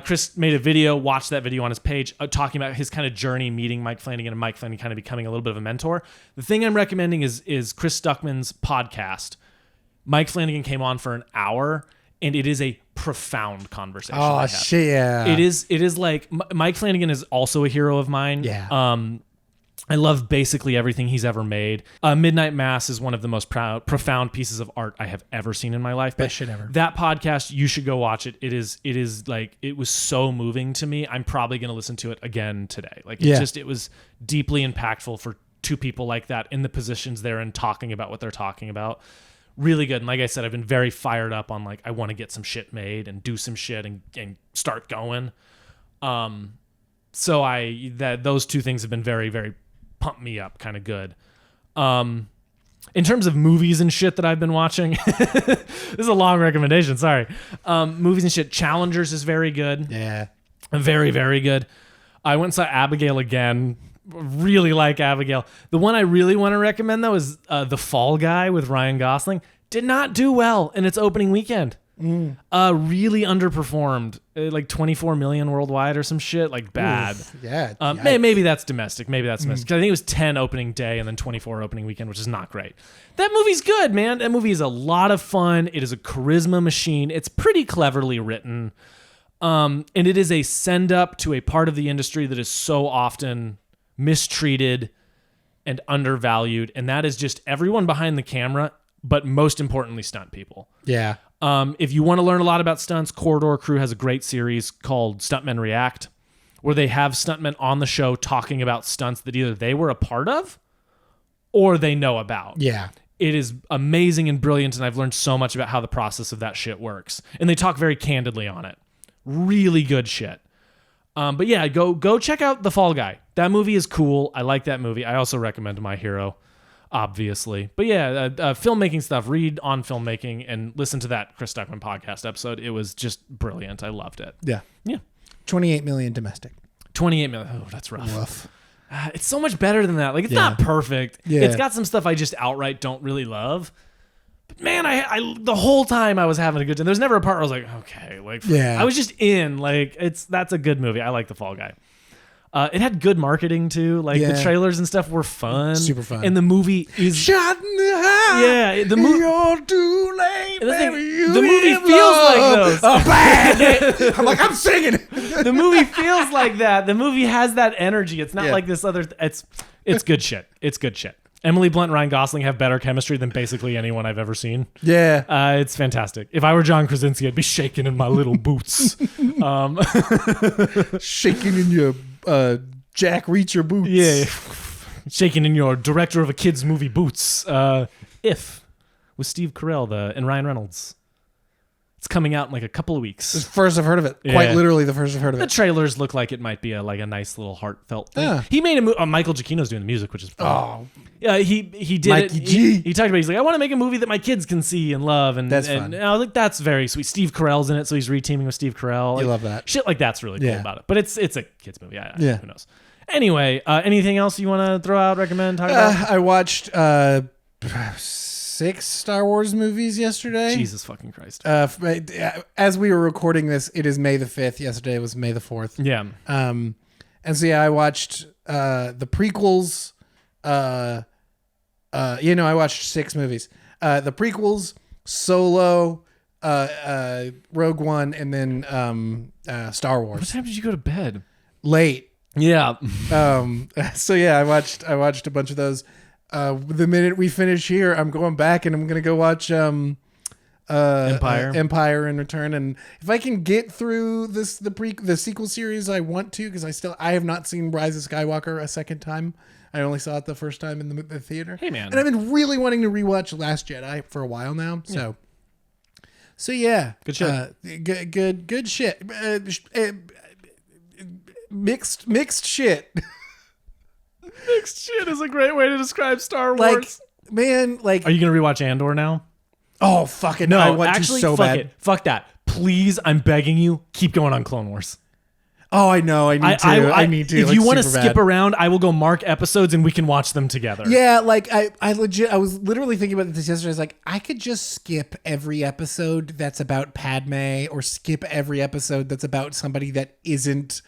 Chris made a video, watched that video on his page, talking about his kind of journey meeting Mike Flanagan and Mike Flanagan kind of becoming a little bit of a mentor. The thing I'm recommending is Chris Stuckman's podcast. Mike Flanagan came on for an hour, and it is a profound conversation. Oh shit! Yeah, it is like Mike Flanagan is also a hero of mine. Yeah. I love basically everything he's ever made. Midnight Mass is one of the most profound pieces of art I have ever seen in my life. Best shit ever. That podcast, you should go watch it. It is like, it was so moving to me. I'm probably going to listen to it again today. Like it was deeply impactful for two people like that in the positions they're in, talking about what they're talking about. Really good. And like I said, I've been very fired up on like, I want to get some shit made and do some shit and start going. So those two things have been very, very pump me up kind of good. In terms of movies and shit that I've been watching, this is a long recommendation, sorry. Movies and shit, Challengers is very good. Yeah. Very, very good. I went and saw Abigail again. Really like Abigail. The one I really want to recommend though is The Fall Guy with Ryan Gosling. Did not do well in its opening weekend. Really underperformed, like 24 million worldwide or some shit, like bad. Oof, yeah. Maybe that's domestic. Maybe that's domestic. 'Cause I think it was 10 opening day and then 24 opening weekend, which is not great. That movie's good, man. That movie is a lot of fun. It is a charisma machine. It's pretty cleverly written. And it is a send up to a part of the industry that is so often mistreated and undervalued. And that is just everyone behind the camera, but most importantly, stunt people. Yeah. If you want to learn a lot about stunts, Corridor Crew has a great series called Stuntmen React, where they have stuntmen on the show talking about stunts that either they were a part of or they know about. Yeah. It is amazing and brilliant, and I've learned so much about how the process of that shit works. And they talk very candidly on it. Really good shit. But yeah, go check out The Fall Guy. That movie is cool. I like that movie. I also recommend My Hero, obviously. But yeah, filmmaking stuff, read on filmmaking and listen to that Chris Stuckman podcast episode. It was just brilliant. I loved it. Yeah. Yeah. 28 million domestic. 28 million. Oh, that's rough. Woof. It's so much better than that. Like, it's not perfect. Yeah. It's got some stuff I just outright don't really love. But man, I the whole time I was having a good time. There's never a part where I was like, okay, like, I was just in. Like, that's a good movie. I like The Fall Guy. It had good marketing too. Like the trailers and stuff were fun, super fun, and the movie is shot in the eye. Yeah, the movie. You're too late, baby. The movie feels like those. Oh, bad. I'm like, I'm singing. The movie feels like that. The movie has that energy. It's not like this other. It's good shit. It's good shit. Emily Blunt and Ryan Gosling have better chemistry than basically anyone I've ever seen. Yeah. It's fantastic. If I were John Krasinski, I'd be shaking in my little boots. Shaking in your Jack Reacher boots. Yeah. Shaking in your director of a kid's movie boots. If with Steve Carell and Ryan Reynolds. It's coming out in like a couple of weeks. It's the first I've heard of it. Yeah. Quite literally the first I've heard of it. The trailers look like it might be a nice little heartfelt thing. Yeah. He made a movie. Michael Giacchino's doing the music, which is fun. Oh. Yeah, he did Mikey it. G. He talked about he's like, I want to make a movie that my kids can see and love. And that's fun. And I was like, that's very sweet. Steve Carell's in it, so he's reteaming with Steve Carell. You love that. Shit like that's really cool about it. But it's a kid's movie. Who knows? Anyway, anything else you want to throw out, recommend, talk about? I watched 6 Star Wars movies yesterday. Jesus fucking Christ. As we were recording this, it is May the 5th. Yesterday was May the 4th. Yeah. And so I watched the prequels. I watched 6 movies. The prequels, Solo, Rogue One, and then Star Wars. What time did you go to bed? Late. Yeah. So yeah, I watched a bunch of those. The minute we finish here, I'm going back and I'm gonna go watch Empire and Return. And if I can get through the sequel series, I want to, because I have not seen Rise of Skywalker a second time. I only saw it the first time in the theater. Hey man, and I've been really wanting to rewatch Last Jedi for a while now. So yeah, good shit. Good shit. Mixed shit. Mixed shit is a great way to describe Star Wars. Like, man, like, are you gonna rewatch Andor now? Oh fuck it! No, I want to so fuck bad. It. Fuck that. Please, I'm begging you, keep going on Clone Wars. Oh, I know. I need to. I need to. If like, you want to super skip bad. around, I will go mark episodes and we can watch them together. Yeah, like I was literally thinking about this yesterday. I was like, I could just skip every episode that's about Padme, or skip every episode that's about somebody that isn't.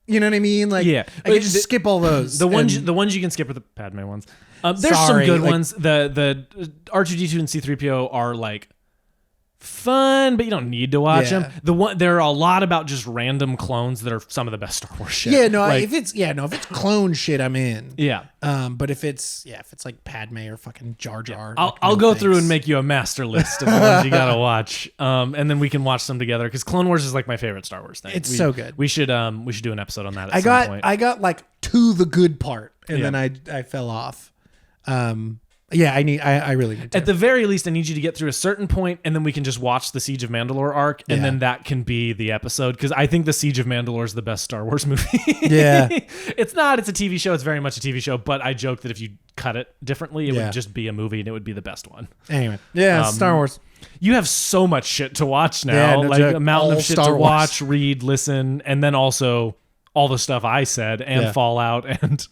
You know what I mean? Like, Yeah. I could just skip all those. The ones and- you can skip are the Padme ones. There's Sorry, some good like- ones. The R2D2 and C3PO are like fun, but you don't need to watch Yeah. them. There are a lot about just random clones that are some of the best Star Wars shit. Yeah, no. Like, if it's clone shit, I'm in. yeah. But if it's like Padme or fucking Jar Jar, I'll go through and make you a master list of the ones you gotta watch, and then we can watch them together. Because Clone Wars is like my favorite Star Wars thing. It's so good. We should do an episode on that. At some point. I got like to the good part, and Yeah. then I fell off. I really need to. At the very least, I need you to get through a certain point, and then we can just watch the Siege of Mandalore arc, and then that can be the episode. Because I think the Siege of Mandalore is the best Star Wars movie. Yeah. It's not. It's a TV show. It's very much a TV show. But I joke that if you cut it differently, it would just be a movie, and it would be the best one. Anyway, Star Wars. You have so much shit to watch now. Yeah, no like joke. a mountain All of shit Star to Wars. watch, read, listen, and then also all the stuff I said, and Fallout, and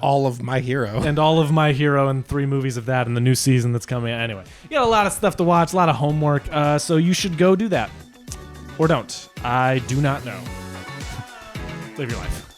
all of My Hero. and all of My Hero, and 3 movies of that, and the new season that's coming out. Anyway, you got a lot of stuff to watch, a lot of homework, so you should go do that. Or don't. I do not know. Live your life.